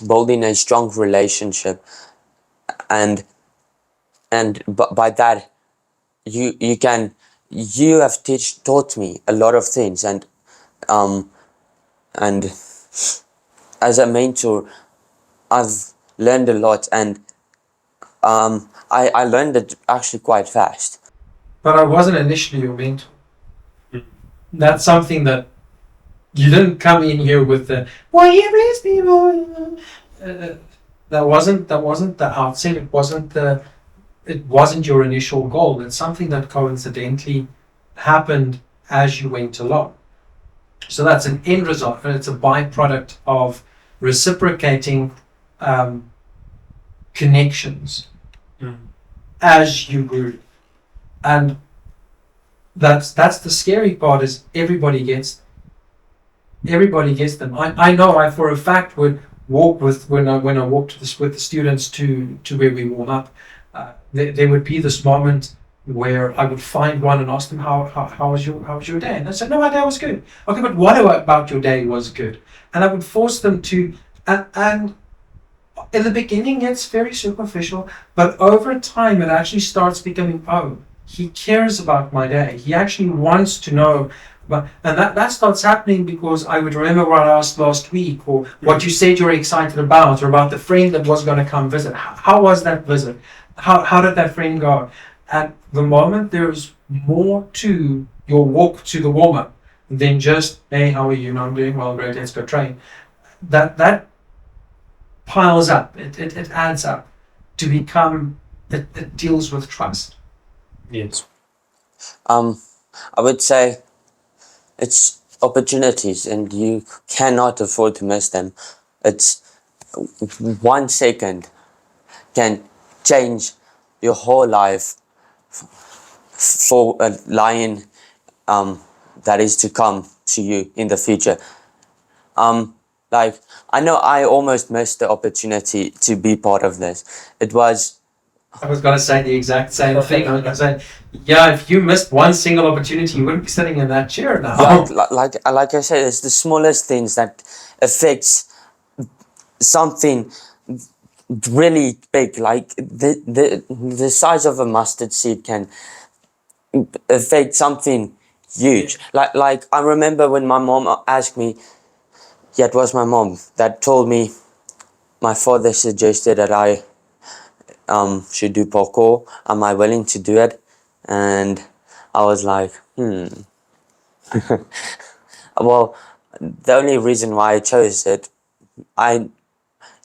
building a strong relationship, and by that you have taught me a lot of things, and as a mentor I've learned a lot, and I learned it actually quite fast. But I wasn't initially your mentor. That's something that you didn't come in here with the "Why you bless people." That wasn't the outset. It wasn't your initial goal. It's something that coincidentally happened as you went along. So that's an end result, and it's a byproduct of reciprocating connections as you grew. And that's the scary part, is everybody gets them. I know I for a fact would walk when I walked with the students to where we warm up. There would be this moment where I would find one and ask them, how was your day? And they said, no, my day was good. Okay, but what about your day was good? And I would force them to, and in the beginning it's very superficial, but over time it actually starts becoming, oh, he cares about my day. He actually wants to know. And that starts happening because I would remember what I asked last week, or what you said you were excited about, or about the friend that was going to come visit. How was that visit? How did that friend go? At the moment, there's more to your walk to the warm-up than just, hey, how are you? No, I'm doing well, great, let's go train. That piles up. It adds up to become, it deals with trust. Yes. I would say it's opportunities, and you cannot afford to miss them. It's 1 second can change your whole life for a lion that is to come to you in the future. Like, I know I almost missed the opportunity to be part of this. I was going to say the exact same thing. I was going to say, yeah, if you missed one single opportunity, you wouldn't be sitting in that chair now. Like I said, it's the smallest things that affects something really big. Like the size of a mustard seed can affect something huge. Like I remember when my mom asked me, yeah, it was my mom that told me my father suggested that I should do parkour. Am I willing to do it? And I was like, Well, the only reason why I chose it, I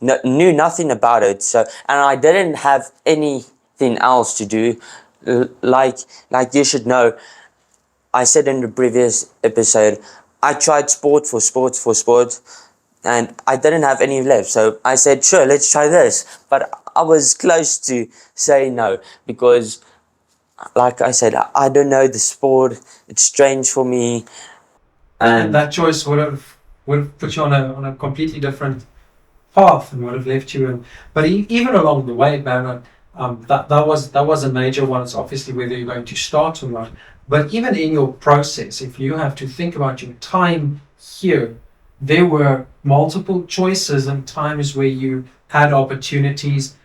knew nothing about it. So, and I didn't have anything else to do. Like you should know, I said in the previous episode, I tried sport, and I didn't have any left. So I said, sure, let's try this. But I was close to saying no, because like I said, I don't know the sport. It's strange for me. And that choice would have put you on a completely different path, and would have left you in. But even along the way, man, that was a major one. It's obviously whether you're going to start or not. But even in your process, if you have to think about your time here, there were multiple choices and times where you had opportunities.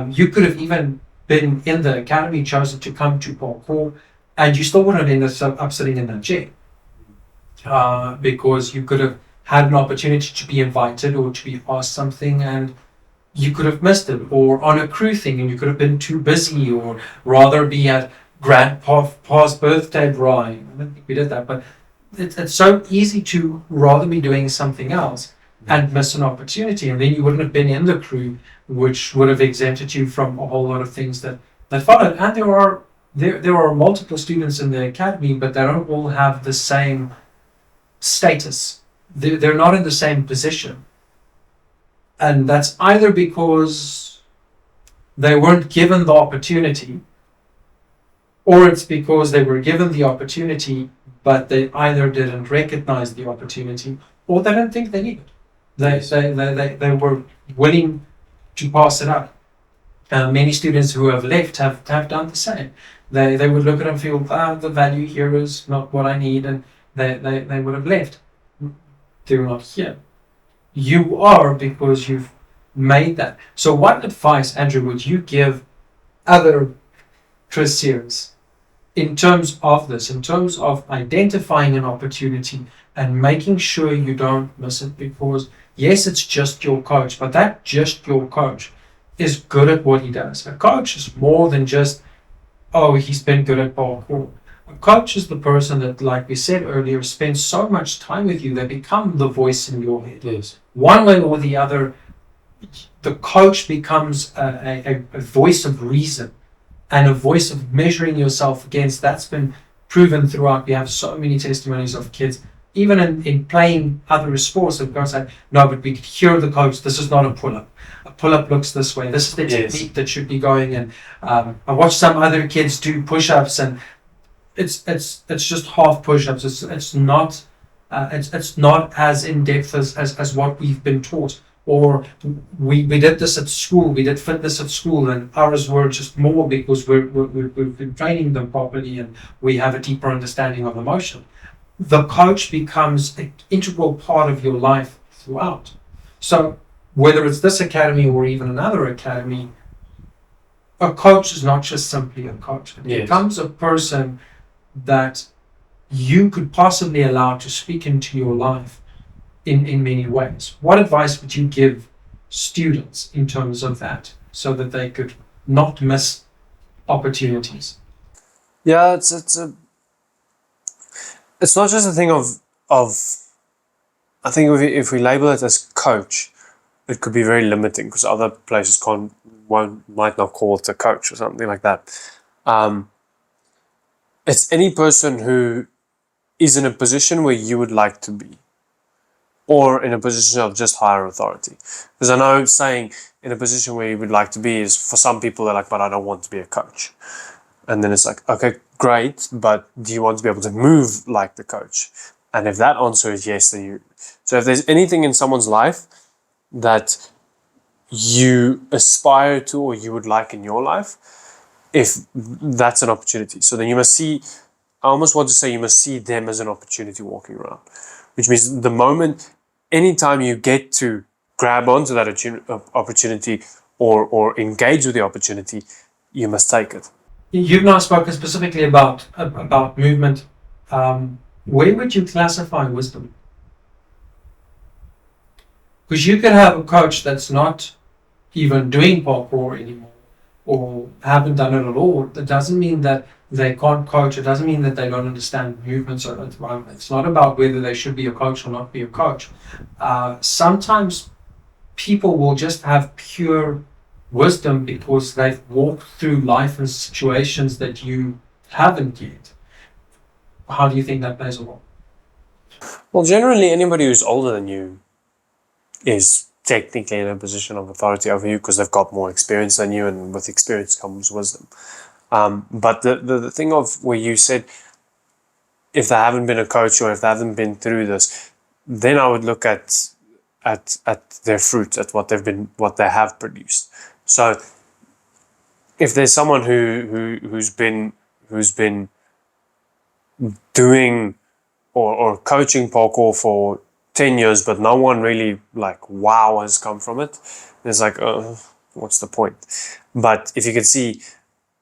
You could have even been in the academy, chosen to come to parkour, and you still wouldn't have ended up sitting in that chair, because you could have had an opportunity to be invited or to be asked something, and you could have missed it, or on a crew thing and you could have been too busy, or rather be at grandpa's birthday bride. I don't think we did that, but it's so easy to rather be doing something else and miss an opportunity, and then you wouldn't have been in the crew, which would have exempted you from a whole lot of things that followed. And there are multiple students in the academy, but they don't all have the same status. They're not in the same position. And that's either because they weren't given the opportunity, or it's because they were given the opportunity, but they either didn't recognize the opportunity, or they didn't think they needed it. They were willing to pass it up. Many students who have left have done the same. They would look at it and feel, the value here is not what I need, and they would have left. They're not here. You are, because you've made that. So what advice, Andrew, would you give other Chris in terms of this, in terms of identifying an opportunity and making sure you don't miss it? Because yes, it's just your coach, but that just your coach is good at what he does. A coach is more than just, oh, he's been good at parkour. A coach is the person that, like we said earlier, spends so much time with you, they become the voice in your head. Yes. One way or the other, the coach becomes a voice of reason and a voice of measuring yourself against. That's been proven throughout. We have so many testimonies of kids, even in playing other sports, that go and say, no, but we could hear the coach, this is not a pull-up. A pull-up looks this way. This is the technique that should be going. And I watched some other kids do push-ups, and it's just half push-ups. It's not as in depth as what we've been taught. Or we did this at school. We did fitness at school, and ours were just more because we've been training them properly, and we have a deeper understanding of the motion. The coach becomes an integral part of your life throughout. So whether it's this academy or even another academy, a coach is not just simply a coach. It becomes a person that you could possibly allow to speak into your life in many ways. What advice would you give students in terms of that, so that they could not miss opportunities? Yeah, it's not just a thing of I think if we label it as coach, it could be very limiting, because other places might not call it a coach or something like that. It's any person who is in a position where you would like to be, or in a position of just higher authority. Because I know saying in a position where you would like to be is, for some people, they're like, but I don't want to be a coach. And then it's like, okay, great, but do you want to be able to move like the coach? And if that answer is yes, then you... So if there's anything in someone's life that you aspire to, or you would like in your life, if that's an opportunity, so then you must see, I almost want to say, you must see them as an opportunity walking around, which means the moment, anytime you get to grab onto that opportunity or engage with the opportunity, you must take it. You've now spoken specifically about movement. Where would you classify wisdom? Because you could have a coach that's not even doing parkour anymore, or haven't done it at all. That doesn't mean that they can't coach. It doesn't mean that they don't understand movement. So it's not about whether they should be a coach or not be a coach. Sometimes people will just have pure wisdom because they've walked through life and situations that you haven't yet. How do you think that plays a role? Well, generally, anybody who's older than you is technically in a position of authority over you, because they've got more experience than you, and with experience comes wisdom. But the thing of where you said, if they haven't been a coach or if they haven't been through this, then I would look at their fruit, at what they have produced. So if there's someone who's been doing or coaching parkour for 10 years, but no one really wow has come from it, it's like, what's the point? But if you can see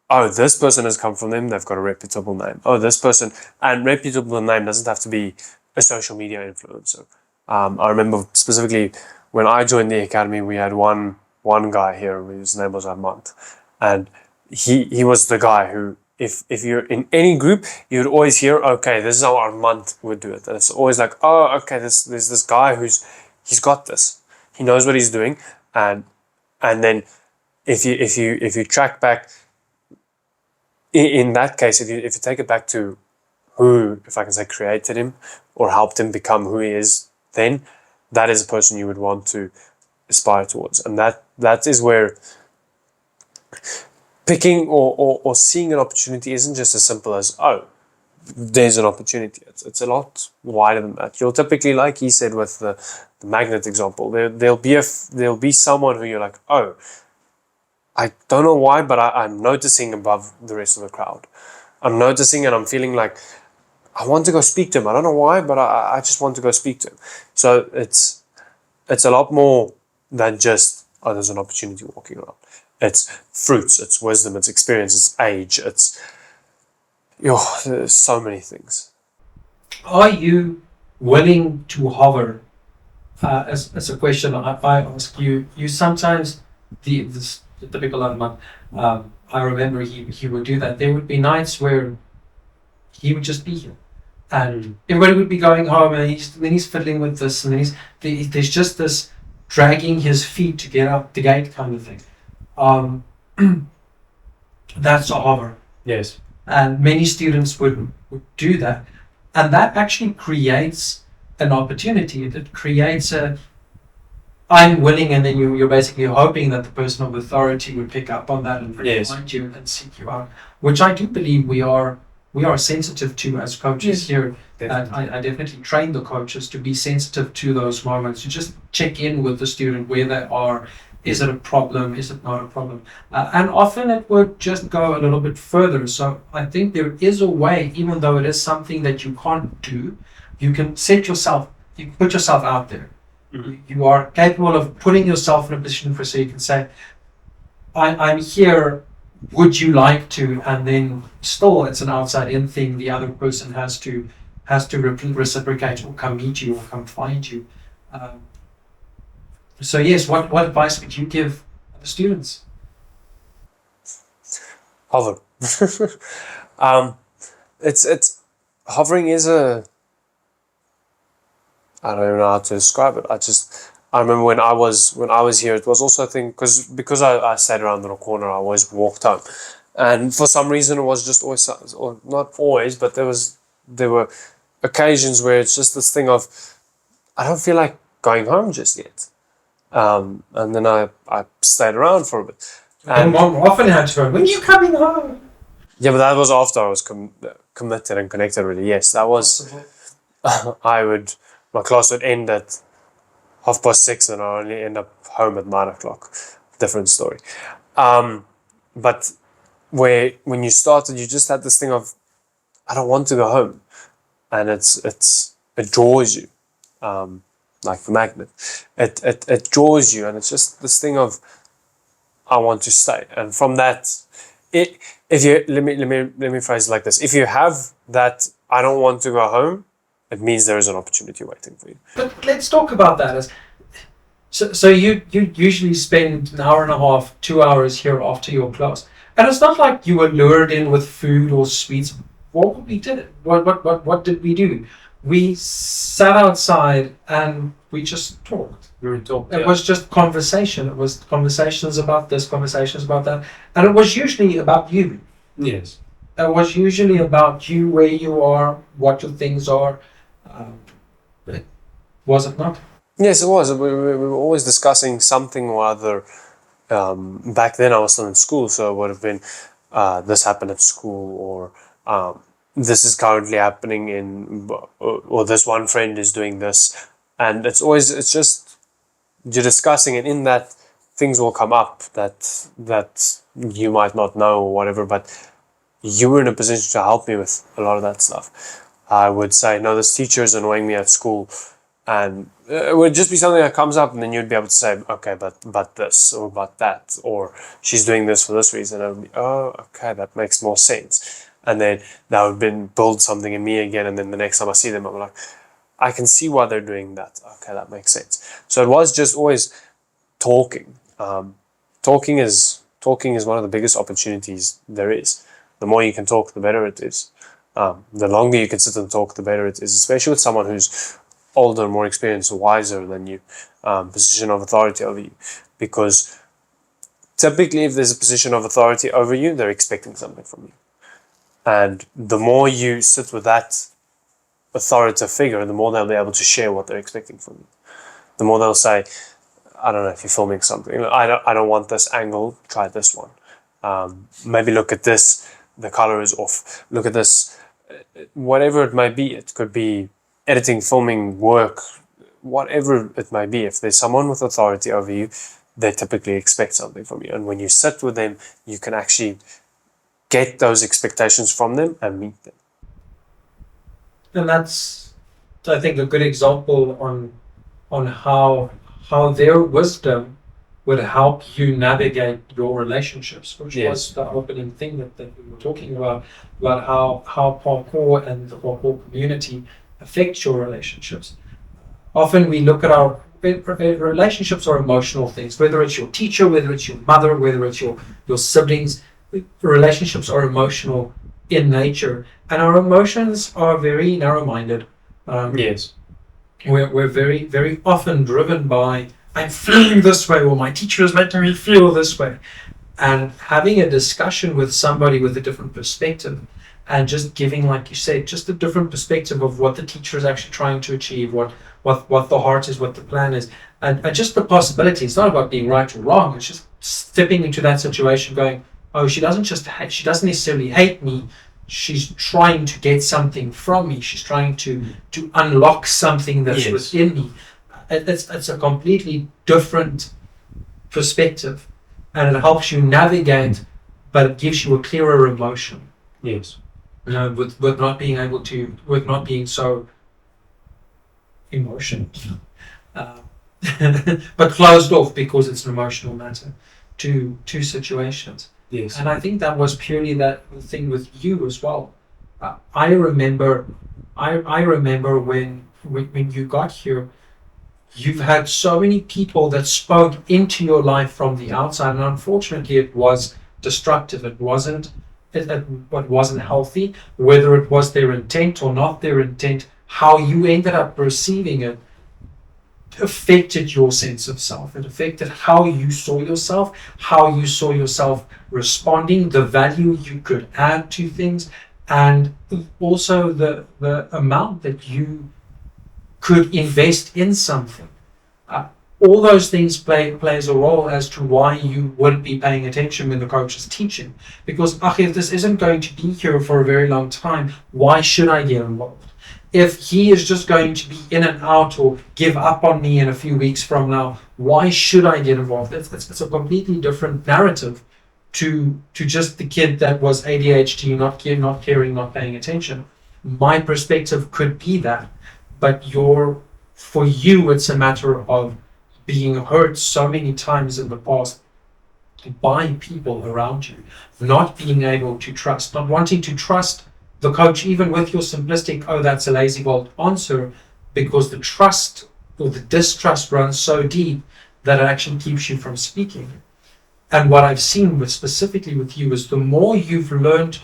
oh, this person has come from them, they've got a reputable name. Oh, this person, and reputable name doesn't have to be a social media influencer. I remember specifically when I joined the academy, we had one guy here, his name was Armand, and he was the guy who, if you're in any group, you'd always hear, okay, this is how Armand would do it. And it's always like, oh, okay, there's this guy he's got this. He knows what he's doing, and then if you track back, in that case, if you take it back to who, if I can say, created him or helped him become who he is, then that is a person you would want to aspire towards. And that is where picking or seeing an opportunity isn't just as simple as, oh, there's an opportunity. It's a lot wider than that. You'll typically, like he said with the magnet example, there'll be someone who you're like, oh, I don't know why, but I'm noticing above the rest of the crowd. I'm noticing and I'm feeling like I want to go speak to him. I don't know why, but I just want to go speak to him. So it's a lot more than just, oh, there's an opportunity walking around. It's fruits, it's wisdom, it's experience, it's age, there's so many things. Are you willing to hover? As a question I ask you, you sometimes, the typical Armand, I remember he would do that. There would be nights where he would just be here. And everybody would be going home, and he's fiddling with this, and then there's just this dragging his feet to get up the gate kind of thing. That's a hover. Yes. And many students would do that. And that actually creates an opportunity. It creates I'm willing, and then you're basically hoping that the person of authority would pick up on that and find you and seek you out, which I do believe we are sensitive to as coaches here. I definitely train the coaches to be sensitive to those moments, to just check in with the student where they are. Is it a problem? Is it not a problem? And often it would just go a little bit further. So I think there is a way, even though it is something that you can't do, you can put yourself out there. Mm-hmm. You are capable of putting yourself in a position so you can say, I'm here, would you like to? And then still it's an outside in thing. The other person has to reciprocate or come meet you or come find you. So yes, what advice would you give the students? Hover. It's hovering is I don't even know how to describe it. I remember when I was here, it was also a thing because I stayed around the corner. I always walked home, and for some reason it was just always, or not always, but there were occasions where it's just this thing of I don't feel like going home just yet. And then I stayed around for a bit. And Mom often had to go, when are you coming home? Yeah, but that was after I was committed and connected really. Yes, that was, my class would end at 6:30 and I only end up home at 9:00. Different story. But when you started, you just had this thing of, I don't want to go home. And it draws you. Like the magnet, it draws you, and it's just this thing of I want to stay. And from that, let me phrase it like this: if you have that, I don't want to go home, it means there is an opportunity waiting for you. But let's talk about that. So you usually spend an hour and a half, 2 hours here after your class, and it's not like you were lured in with food or sweets. What did we do? We sat outside and we just talked. It was just conversation. It was conversations about this, conversations about that. And it was usually about you. Yes. It was usually about you, where you are, what your things are. Was it not? Yes, it was. We were always discussing something or other. Back then I was still in school, so it would have been this happened at school, or this is currently happening or this one friend is doing this. And it's just you're discussing, and in that things will come up that you might not know or whatever, but you were in a position to help me with a lot of that stuff. I would say, no, this teacher is annoying me at school, And it would just be something that comes up, and then you'd be able to say, okay, but this, or but that, or she's doing this for this reason. And I would be, oh, okay, that makes more sense. And then that would build something in me again. And then the next time I see them, I'm like, I can see why they're doing that. Okay, that makes sense. So it was just always talking. Talking is one of the biggest opportunities there is. The more you can talk, the better it is. The longer you can sit and talk, the better it is, especially with someone who's older, more experienced, wiser than you, position of authority over you. Because typically if there's a position of authority over you, they're expecting something from you. And the more you sit with that authoritative figure, the more they'll be able to share what they're expecting from you. The more they'll say, I don't know, if you're filming something, I don't want this angle, try this one. Maybe look at this, the color is off. Look at this, whatever it might be. It could be editing, filming, work, whatever it might be. If there's someone with authority over you, they typically expect something from you. And when you sit with them, you can actually get those expectations from them and meet them. And that's, I think, a good example on how their wisdom would help you navigate your relationships, which was the opening thing that we were talking about how parkour and the parkour community affects your relationships. Often we look at our relationships are emotional things, whether it's your teacher, whether it's your mother, whether it's your siblings. Relationships are emotional in nature, and our emotions are very narrow-minded. We're very, very often driven by, I'm feeling this way, or my teacher is making me feel this way. And having a discussion with somebody with a different perspective, and just giving, like you said, just a different perspective of what the teacher is actually trying to achieve, what the heart is, what the plan is, and just the possibility. It's not about being right or wrong. It's just stepping into that situation going, oh, she doesn't necessarily hate me. She's trying to get something from me. She's trying to unlock something that's within me. It's a completely different perspective, and it helps you navigate, but it gives you a clearer emotion. Yes. With not being so emotional, but closed off because it's an emotional matter to situations. Yes. And I think that was purely that thing with you as well. I remember when you got here, you've had so many people that spoke into your life from the outside, and unfortunately it was destructive. It wasn't healthy, whether it was their intent or not their intent. How you ended up receiving it affected your sense of self. It affected how you saw yourself responding, the value you could add to things, and also the amount that you could invest in something. All those things plays a role as to why you wouldn't be paying attention when the coach is teaching. Because if this isn't going to be here for a very long time, why should I get involved? If he is just going to be in and out or give up on me in a few weeks from now, why should I get involved? It's a completely different narrative to just the kid that was ADHD, not caring, not paying attention. My perspective could be that, but for you, it's a matter of being hurt so many times in the past by people around you, not being able to trust, not wanting to trust the coach, even with your simplistic, oh, that's a lazy bolt answer, because the trust or the distrust runs so deep that it actually keeps you from speaking. And what I've seen specifically with you is the more you've learned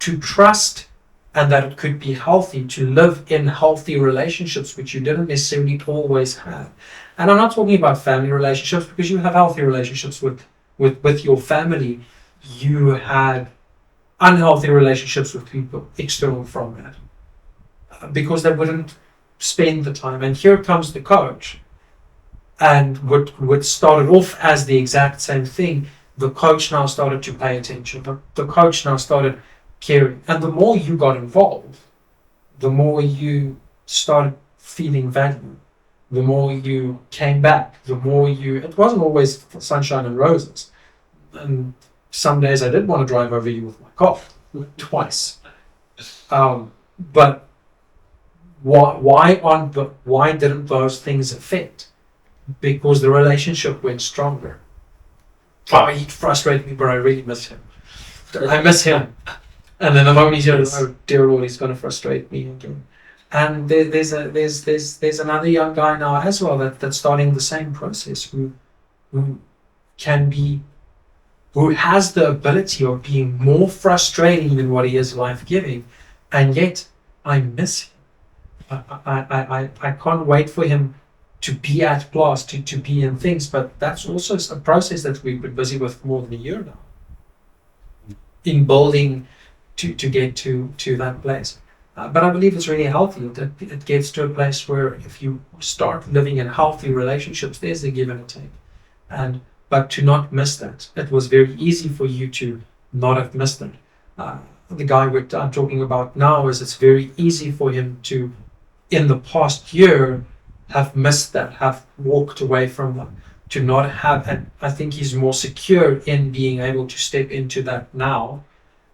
to trust, and that it could be healthy to live in healthy relationships, which you didn't necessarily always have. And I'm not talking about family relationships, because you have healthy relationships with your family. You had unhealthy relationships with people external from that, because they wouldn't spend the time. And here comes the coach, and what started off as the exact same thing, the coach now started to pay attention. The coach now started caring. And the more you got involved, the more you started feeling value, the more you came back, it wasn't always sunshine and roses. And some days I did want to drive over you with my car, twice. But why didn't those things affect? Because the relationship went stronger. Oh, he frustrated me, but I really miss him. I miss him. And then the moment he's here, oh dear Lord, he's going to frustrate me again. And there's another young guy now as well that's starting the same process who has the ability of being more frustrating than what he is life-giving, and yet I miss him. I can't wait for him to be at class, to be in things, but that's also a process that we've been busy with for more than a year now, in building to get to that place. But I believe it's really healthy. It gets to a place where if you start living in healthy relationships, there's a give and a take. But to not miss that, it was very easy for you to not have missed it. The guy I'm talking about now it's very easy for him to, in the past year, have missed that, have walked away from that, to not have, and I think he's more secure in being able to step into that now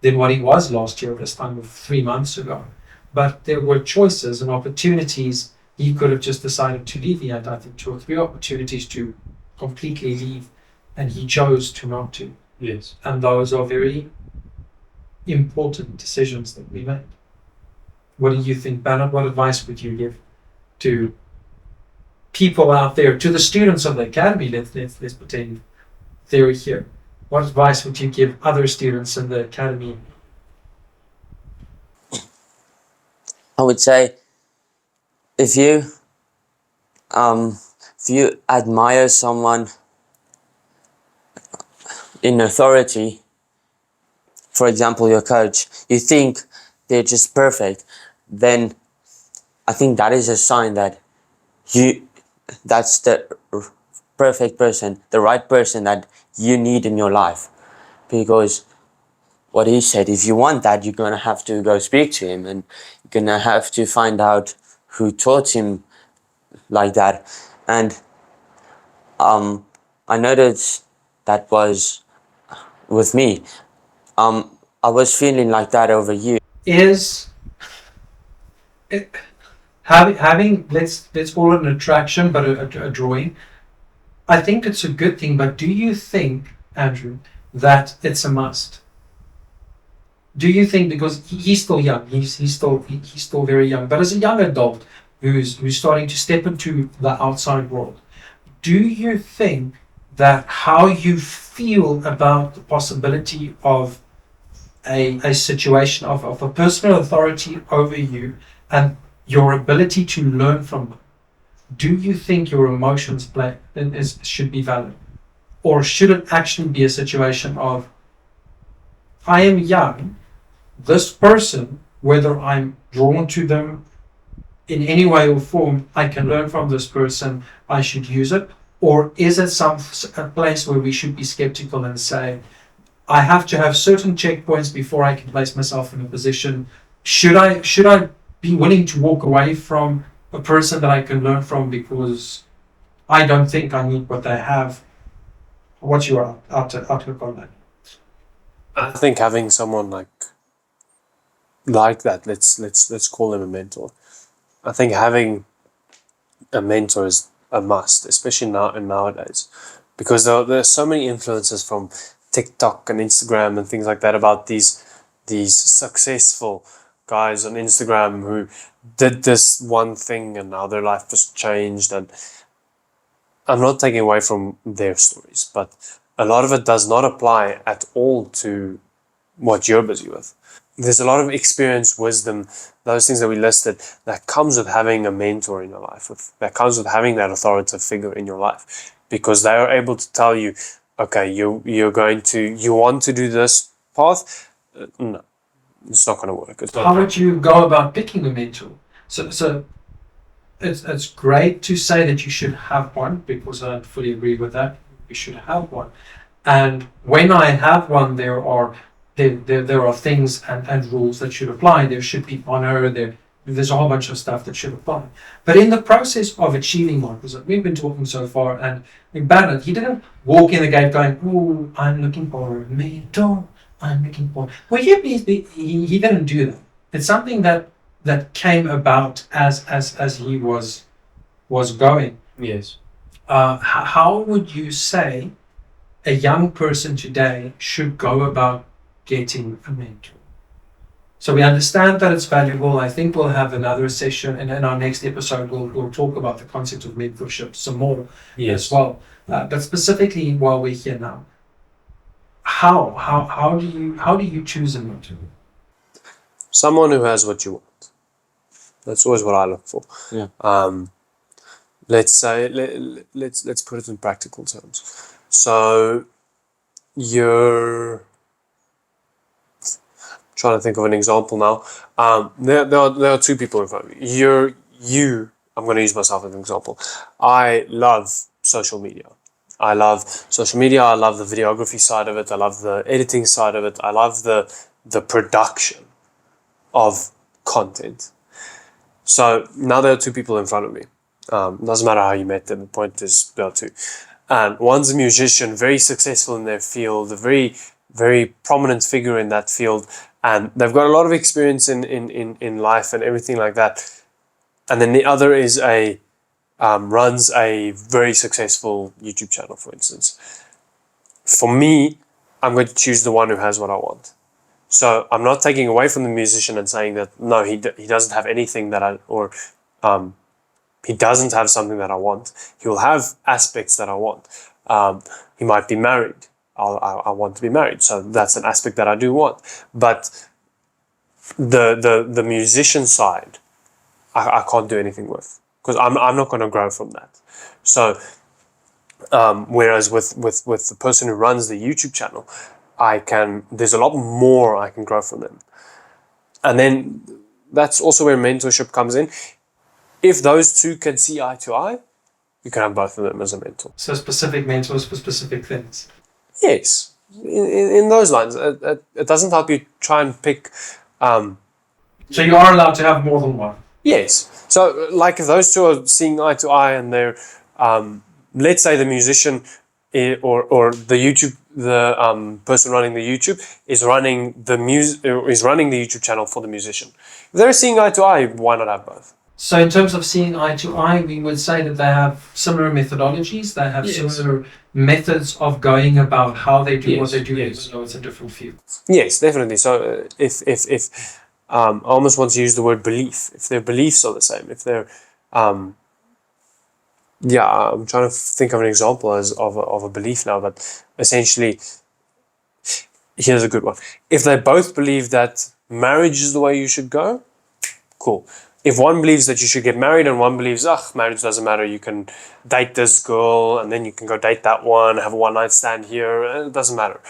than what he was last year, this time of 3 months ago. But there were choices and opportunities. He could have just decided to leave. He had, I think, 2 or 3 opportunities to completely leave, and he chose to not to. Yes. And those are very important decisions that we made. What do you think, Bernard? What advice would you give to people out there, to the students of the academy? Let's put in theory here. What advice would you give other students in the academy? I would say, if you admire someone in authority, for example, your coach, you think they're just perfect, then I think that is a sign that that's the perfect person, the right person that you need in your life. Because what he said, if you want that, you're going to have to go speak to him, and you're going to have to find out who taught him like that. And I noticed that was with me. I was feeling like that over you. Having let's call it an attraction, but a drawing, I think it's a good thing. But do you think, Andrew, that it's a must? Do you think, because he's still young, he's still very young, but as a young adult who's starting to step into the outside world, do you think that how you feel about the possibility of a situation of a personal authority over you and your ability to learn from them, do you think your emotions should be valid? Or should it actually be a situation of, I am young, this person, whether I'm drawn to them in any way or form, I can learn from this person, I should use it? Or is it a place where we should be skeptical and say, I have to have certain checkpoints before I can place myself in a position? Should I be willing to walk away from a person that I can learn from because I don't think I need what they have? What's your outlook on that? I think having someone like that, let's call him a mentor. I think having a mentor is a must, especially nowadays, because there are so many influences from TikTok and Instagram and things like that about these successful guys on Instagram who did this one thing and now their life just changed. And I'm not taking away from their stories, but a lot of it does not apply at all to what you're busy with. There's a lot of experience, wisdom, those things that we listed, that comes with having a mentor in your life, that comes with having that authoritative figure in your life, because they are able to tell you, okay, you want to do this path? No, it's not going to work. How would you go about picking a mentor? So it's great to say that you should have one, because I fully agree with that. You should have one. And when I have one, there are things and rules that should apply. There should be honor. There's a whole bunch of stuff that should apply. But in the process of achieving one, because we've been talking so far, and in Bernard, he didn't walk in the gate going, "Oh, I'm looking for a mentor. I'm looking for." Well, he didn't do that. It's something that that came about as he was going. Yes. How would you say a young person today should go about getting a mentor? So we understand that it's valuable. I think we'll have another session, and in our next episode, we'll talk about the concept of mentorship some more as well. But specifically, while we're here now, how do you choose a mentor? Someone who has what you want. That's always what I look for. Yeah. Let's say let's put it in practical terms. So you're trying to think of an example now. There are two people in front of you. I'm going to use myself as an example. I love social media. I love social media. I love the videography side of it. I love the editing side of it. I love the production of content. So now there are two people in front of me. Doesn't matter how you met them. The point is there are two. And one's a musician, very successful in their field, a very, very prominent figure in that field. And they've got a lot of experience in life and everything like that. And then the other is runs a very successful YouTube channel, for instance. For me, I'm going to choose the one who has what I want. So I'm not taking away from the musician and saying that, no, he doesn't have anything that he doesn't have something that I want. He will have aspects that I want. He might be married. I want to be married. So that's an aspect that I do want. But the musician side, I can't do anything with, because I'm not going to grow from that. So whereas with the person who runs the YouTube channel, there's a lot more I can grow from them. And then that's also where mentorship comes in. If those two can see eye to eye, you can have both of them as a mentor. So specific mentors for specific things. Yes, in those lines. It doesn't help you try and pick. So you are allowed to have more than one. Yes. So like if those two are seeing eye to eye and they're, let's say the musician or the person running the YouTube is running the YouTube channel for the musician. If they're seeing eye to eye, why not have both? So in terms of seeing eye to eye, we would say that they have similar methodologies, they have similar methods of going about how they do what they do, even though it's a different field. Yes, definitely. So if I almost want to use the word belief. If their beliefs are the same, if they're I'm trying to think of an example of a belief now, but essentially, here's a good one. If they both believe that marriage is the way you should go, cool. If one believes that you should get married and one believes, marriage doesn't matter, you can date this girl and then you can go date that one, have a one-night stand here, it doesn't matter.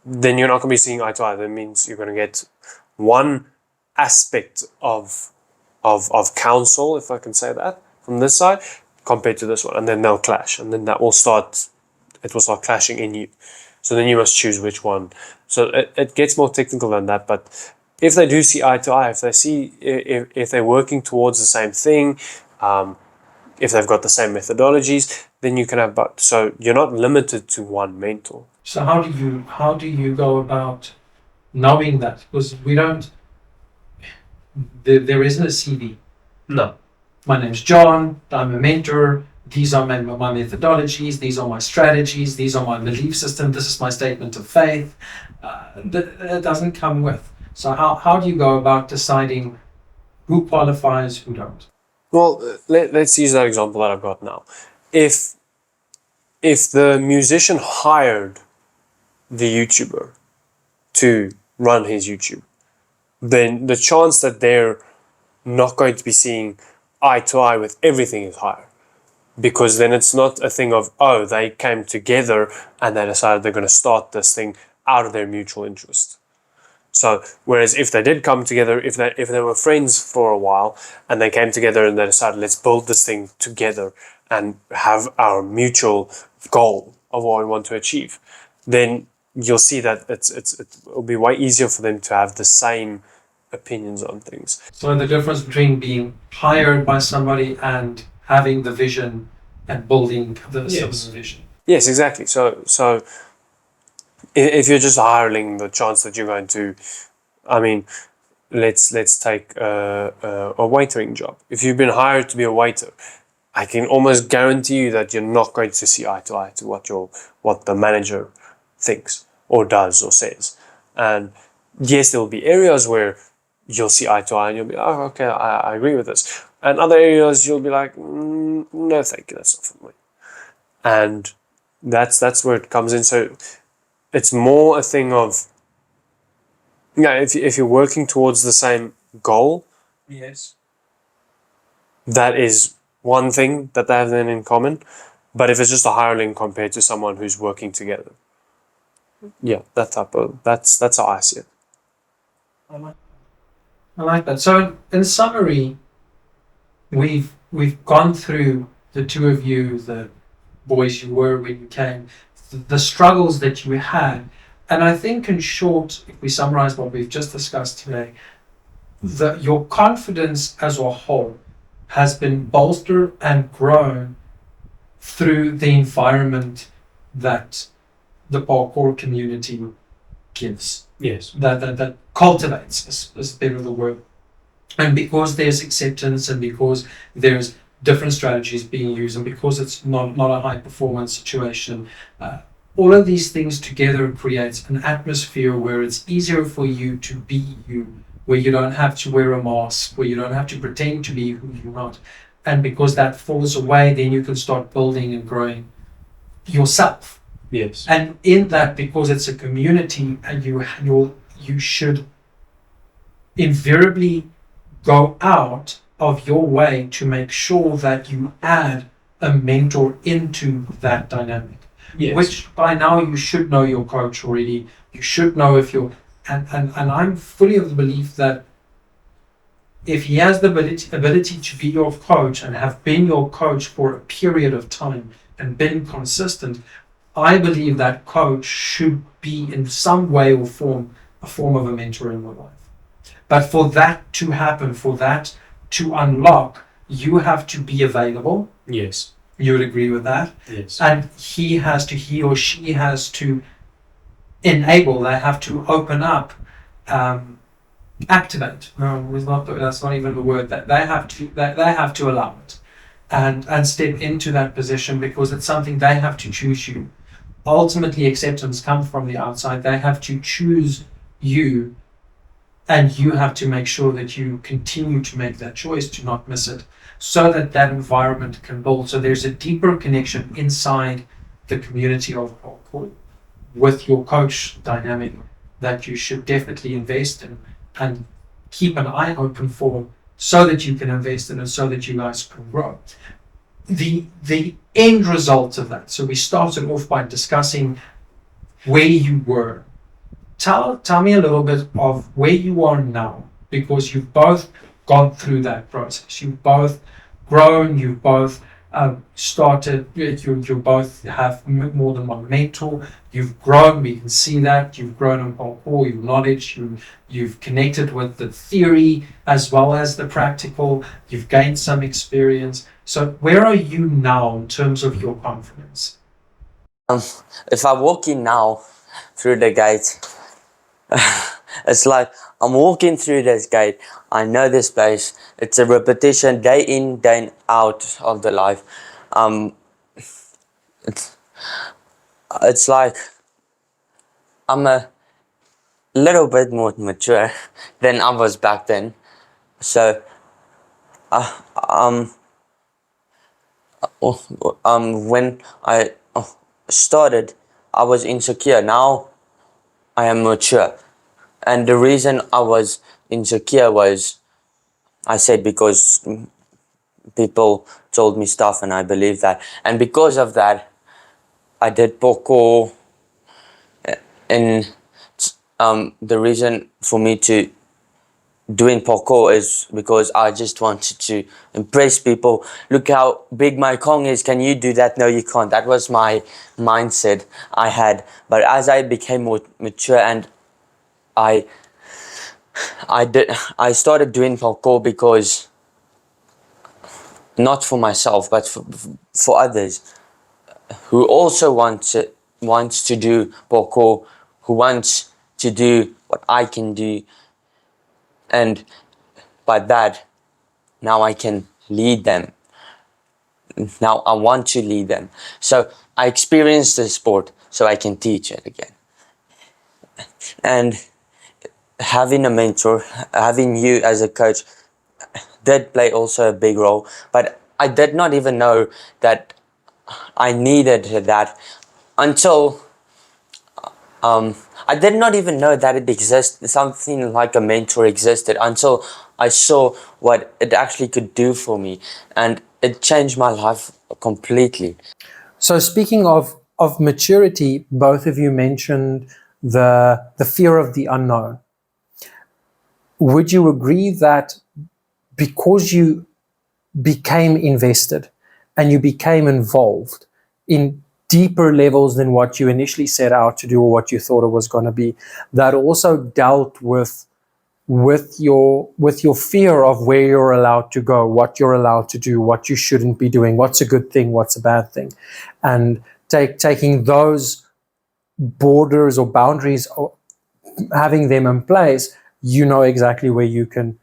Then you're not going to be seeing eye to eye. That means you're going to get one aspect of counsel, if I can say that, from this side, compared to this one, and then they'll clash, and then it will start clashing in you. So then you must choose which one. So it gets more technical than that, but if they do see eye to eye, if they see if they're working towards the same thing, if they've got the same methodologies, then you can have both. So you're not limited to one mentor. So how do you go about knowing that? Because we don't. There isn't a CV. No. My name's John. I'm a mentor. These are my methodologies. These are my strategies. These are my belief system. This is my statement of faith. That doesn't come with. So how do you go about deciding who qualifies, who don't? Well, let's use that example that I've got now. If the musician hired the YouTuber to run his YouTube, then the chance that they're not going to be seeing eye to eye with everything is higher. Because then it's not a thing of, they came together and they decided they're going to start this thing out of their mutual interest. So, whereas if they did come together, if they were friends for a while and they came together and they decided, let's build this thing together and have our mutual goal of what we want to achieve, then you'll see that it'll be way easier for them to have the same opinions on things. So the difference between being hired by somebody and having the vision and building the vision. Yes, exactly. So if you're just hiring, the chance that you're going to, let's take a waitering job. If you've been hired to be a waiter, I can almost guarantee you that you're not going to see eye to eye to what the manager thinks or does or says. And yes, there will be areas where you'll see eye to eye and you'll be, oh, okay, I agree with this. And other areas you'll be like, no, thank you, that's not for me. And that's where it comes in. So it's more a thing of, if you're working towards the same goal, Yes. that is one thing that they have then in common. But if it's just a hireling compared to someone who's working together, yeah, that's how I see it. I like that. So in summary, we've gone through, the two of you, the boys you were when you came, the struggles that you had, and I think in short, if we summarize what we've just discussed today, your confidence as a whole has been bolstered and grown through the environment that the parkour community gives. Yes. That cultivates is better the word. And because there's acceptance, and because there's different strategies being used, and because it's not a high performance situation, all of these things together creates an atmosphere where it's easier for you to be you, where you don't have to wear a mask, where you don't have to pretend to be who you're not. And because that falls away, then you can start building and growing yourself. Yes. And in that, because it's a community, and you should invariably go out of your way to make sure that you add a mentor into that dynamic. Yes. Which by now you should know your coach already. You should know if you're, and I'm fully of the belief that if he has the ability to be your coach and have been your coach for a period of time and been consistent, I believe that coach should be in some way or form a form of a mentor in your life. But for that to happen, for that to unlock, you have to be available. Yes. You would agree with that? Yes. And he or she has to enable, they have to open up, activate. No, that's not even the word. That they have to allow it and step into that position, because it's something they have to choose you. Ultimately, acceptance comes from the outside. They have to choose you, and you have to make sure that you continue to make that choice, to not miss it, so that that environment can build. So there's a deeper connection inside the community of parkour with your coach dynamic that you should definitely invest in and keep an eye open for, so that you can invest in it, so that you guys can grow. The end result of that. So we started off by discussing where you were. Tell me a little bit of where you are now, because you've both gone through that process. You've both grown. You've both started. You both have more than one mentor. You've grown. We can see that you've grown in parkour. Your knowledge. You've connected with the theory as well as the practical. You've gained some experience. So where are you now in terms of your confidence? If I walk in now through the gate, it's like I'm walking through this gate. I know this place. It's a repetition, day in, day out of the life. It's like I'm a little bit more mature than I was back then. So, when I started, I was insecure. Now I am mature. And the reason I was insecure was, I said, because people told me stuff and I believed that. And because of that, I did parkour. And the reason for me to doing parkour is because I just wanted to impress people. Look how big my Kong is. Can you do that? No, you can't. That was my mindset I had. But as I became more mature and I started doing parkour because not for myself, but for others who also wants to do parkour, who wants to do what I can do. and by that, now I can lead them. Now I want to lead them. So I experienced the sport so I can teach it again. And having a mentor, having you as a coach did play also a big role. But I did not even know that I needed that until I did not even know that it exists, something like a mentor existed, until I saw what it actually could do for me, and it changed my life completely. So speaking of maturity, both of you mentioned the fear of the unknown. Would you agree that because you became invested and you became involved in deeper levels than what you initially set out to do or what you thought it was going to be, that also dealt with your fear of where you're allowed to go, what you're allowed to do, what you shouldn't be doing, what's a good thing, what's a bad thing, and taking those borders or boundaries, or having them in place, you know exactly where you can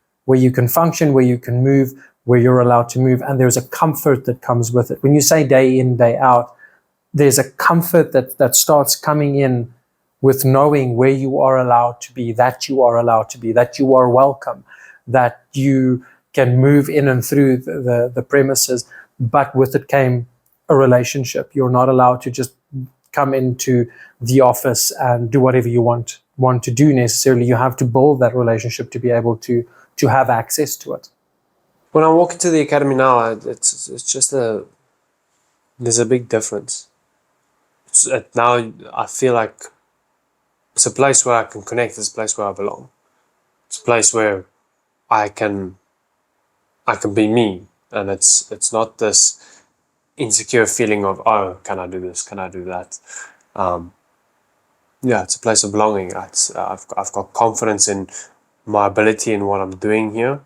function, where you can move, where you're allowed to move, and there's a comfort that comes with it. When you say day in, day out, there's a comfort that starts coming in with knowing where you are allowed to be, that you are allowed to be, that you are welcome, that you can move in and through the premises. But with it came a relationship. You're not allowed to just come into the office and do whatever you want to do necessarily. You have to build that relationship to be able to have access to it. When I walk into the academy now, it's just there's a big difference. Now I feel like it's a place where I can connect. It's a place where I belong. It's a place where I can be me, and it's not this insecure feeling of, oh, can I do this? Can I do that? It's a place of belonging. I've got confidence in my ability in what I'm doing here,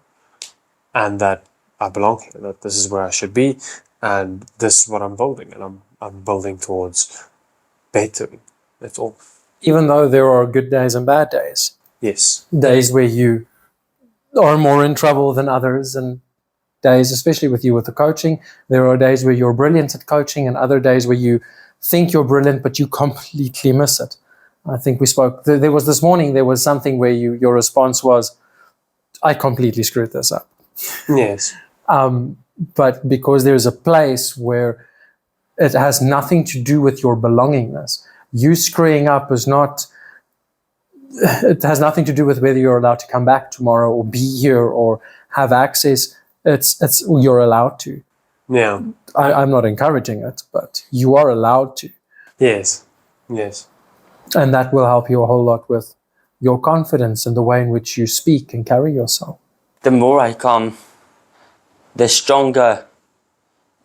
and that I belong here. That this is where I should be, and this is what I'm building, and I'm building towards bettering. That's all. Even though there are good days and bad days. Yes. Days where you are more in trouble than others, and days, especially with you with the coaching, there are days where you're brilliant at coaching and other days where you think you're brilliant but you completely miss it. I think we spoke, there was this morning, there was something where your response was, I completely screwed this up. Yes. But because there's a place where it has nothing to do with your belongingness. You screwing up it has nothing to do with whether you're allowed to come back tomorrow or be here or have access. It's you're allowed to. Yeah. I'm not encouraging it, but you are allowed to. Yes. Yes. And that will help you a whole lot with your confidence and the way in which you speak and carry yourself. The more I come, the stronger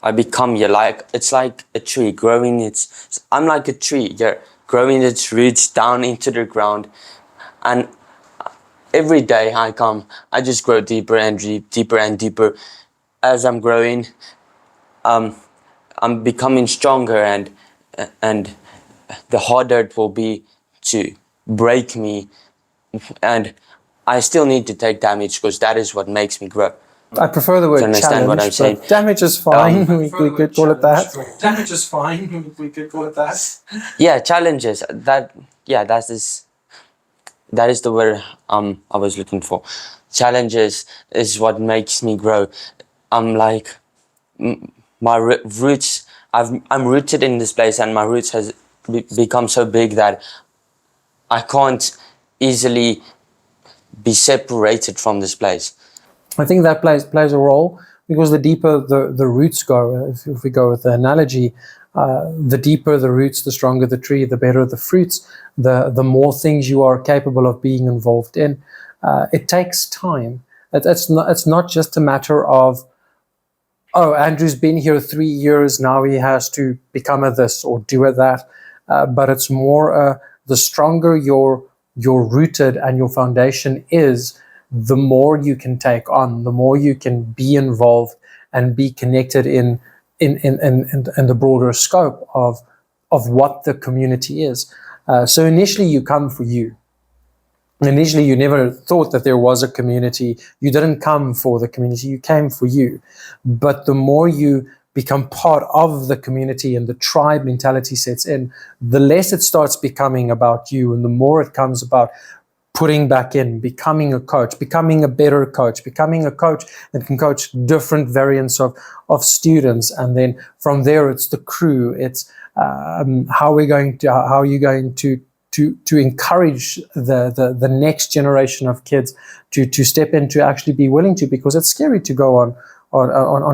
I become. It's like a tree growing I'm like a tree. You're growing its roots down into the ground, and every day I come, I just grow deeper and deeper and deeper. As I'm growing, I'm becoming stronger, and the harder it will be to break me, and I still need to take damage because that is what makes me grow. I prefer the word Do you understand challenge, what I'm saying? damage is fine. We could call it that. Damage is fine. We could call it that. Yeah, challenges. That is the word I was looking for. Challenges is what makes me grow. I'm like my roots. I'm rooted in this place, and my roots has become so big that I can't easily be separated from this place. I think that plays a role because the deeper the roots go, if we go with the analogy, the deeper the roots, the stronger the tree, the better the fruits, the more things you are capable of being involved in. It takes time. It's not just a matter of, oh, Andrew's been here 3 years, now he has to become a this or do a that. But it's more the stronger you're rooted and your foundation is, the more you can take on, the more you can be involved and be connected in the broader scope of what the community is. So initially you come for you. initially you never thought that there was a community. You didn't come for the community, you came for you. But the more you become part of the community and the tribe mentality sets in, the less it starts becoming about you, and the more it comes about putting back in, becoming a coach, becoming a better coach, becoming a coach that can coach different variants of students. And then from there, it's the crew. It's how are you going to encourage the next generation of kids to step in, to actually be willing to, because it's scary to go on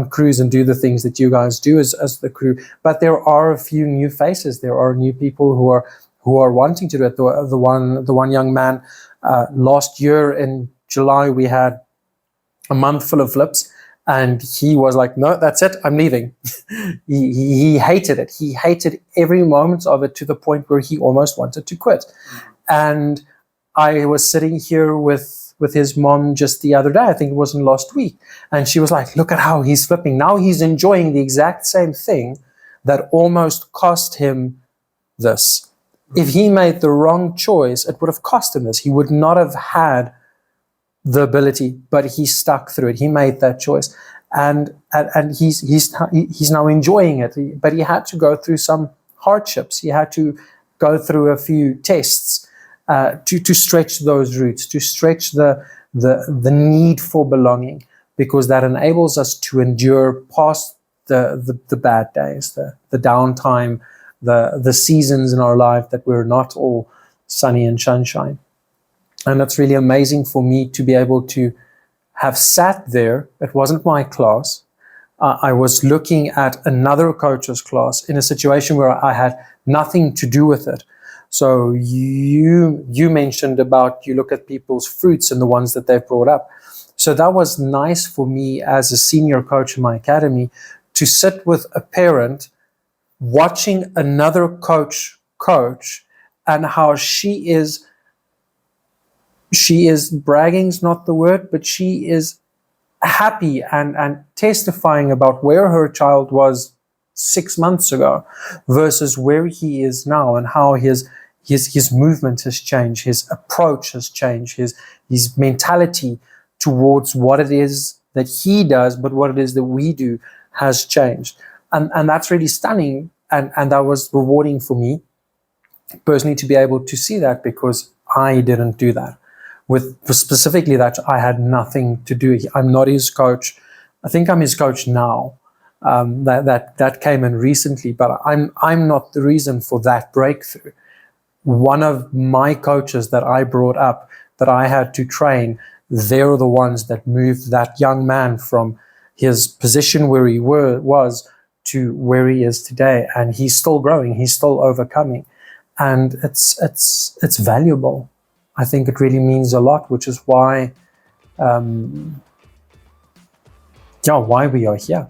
crews and do the things that you guys do as the crew. But there are a few new faces. There are new people who are wanting to do it. The one young man, last year in July, we had a month full of flips, and he was like, no, that's it, I'm leaving. he hated it. He hated every moment of it, to the point where he almost wanted to quit. And I was sitting here with his mom just the other day, I think it wasn't last week, and she was like, look at how he's flipping. Now he's enjoying the exact same thing that almost cost him this. If he made the wrong choice, it would have cost him this. He would not have had the ability, but he stuck through it. He made that choice, and he's now enjoying it. But he had to go through some hardships. He had to go through a few tests to stretch those roots, to stretch the need for belonging, because that enables us to endure past the bad days, the downtime, the seasons in our life that we're not all sunny and sunshine. And that's really amazing for me to be able to have sat there. It wasn't my class. I was looking at another coach's class in a situation where I had nothing to do with it. So you mentioned about, you look at people's fruits and the ones that they've brought up. So that was nice for me as a senior coach in my academy, to sit with a parent watching another coach, and how she is bragging's not the word, but she is happy and testifying about where her child was 6 months ago versus where he is now, and how his movement has changed, his approach has changed, his mentality towards what it is that he does, but what it is that we do has changed. And that's really stunning, and that was rewarding for me personally to be able to see that, because I didn't do that. With specifically that, I had nothing to do. I'm not his coach. I think I'm his coach now. That came in recently, but I'm not the reason for that breakthrough. One of my coaches that I brought up, that I had to train, they're the ones that moved that young man from his position where he was to where he is today, and he's still growing, he's still overcoming, and it's valuable. I think it really means a lot, which is why we are here.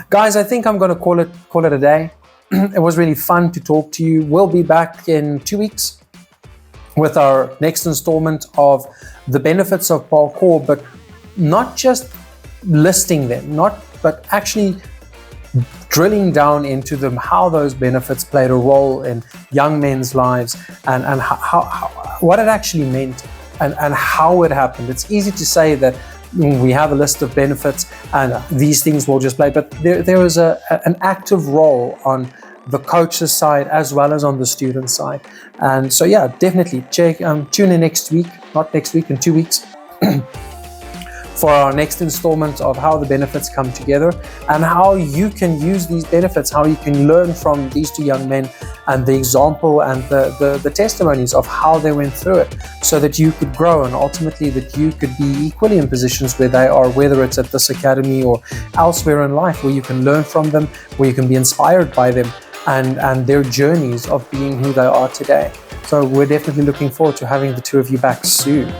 Guys, I think I'm going to call it a day. It was really fun to talk to you. We'll be back in 2 weeks with our next installment of the benefits of parkour, but not just listing them, but actually drilling down into them, how those benefits played a role in young men's lives, and how what it actually meant, and how it happened. It's easy to say that we have a list of benefits and these things will just play, but there is an active role on the coach's side as well as on the student side. And so yeah, definitely tune in next week, not next week, in 2 weeks for our next installment of how the benefits come together, and how you can use these benefits, how you can learn from these two young men and the example and the testimonies of how they went through it, so that you could grow, and ultimately that you could be equally in positions where they are, whether it's at this academy or elsewhere in life, where you can learn from them, where you can be inspired by them and their journeys of being who they are today. So we're definitely looking forward to having the two of you back soon.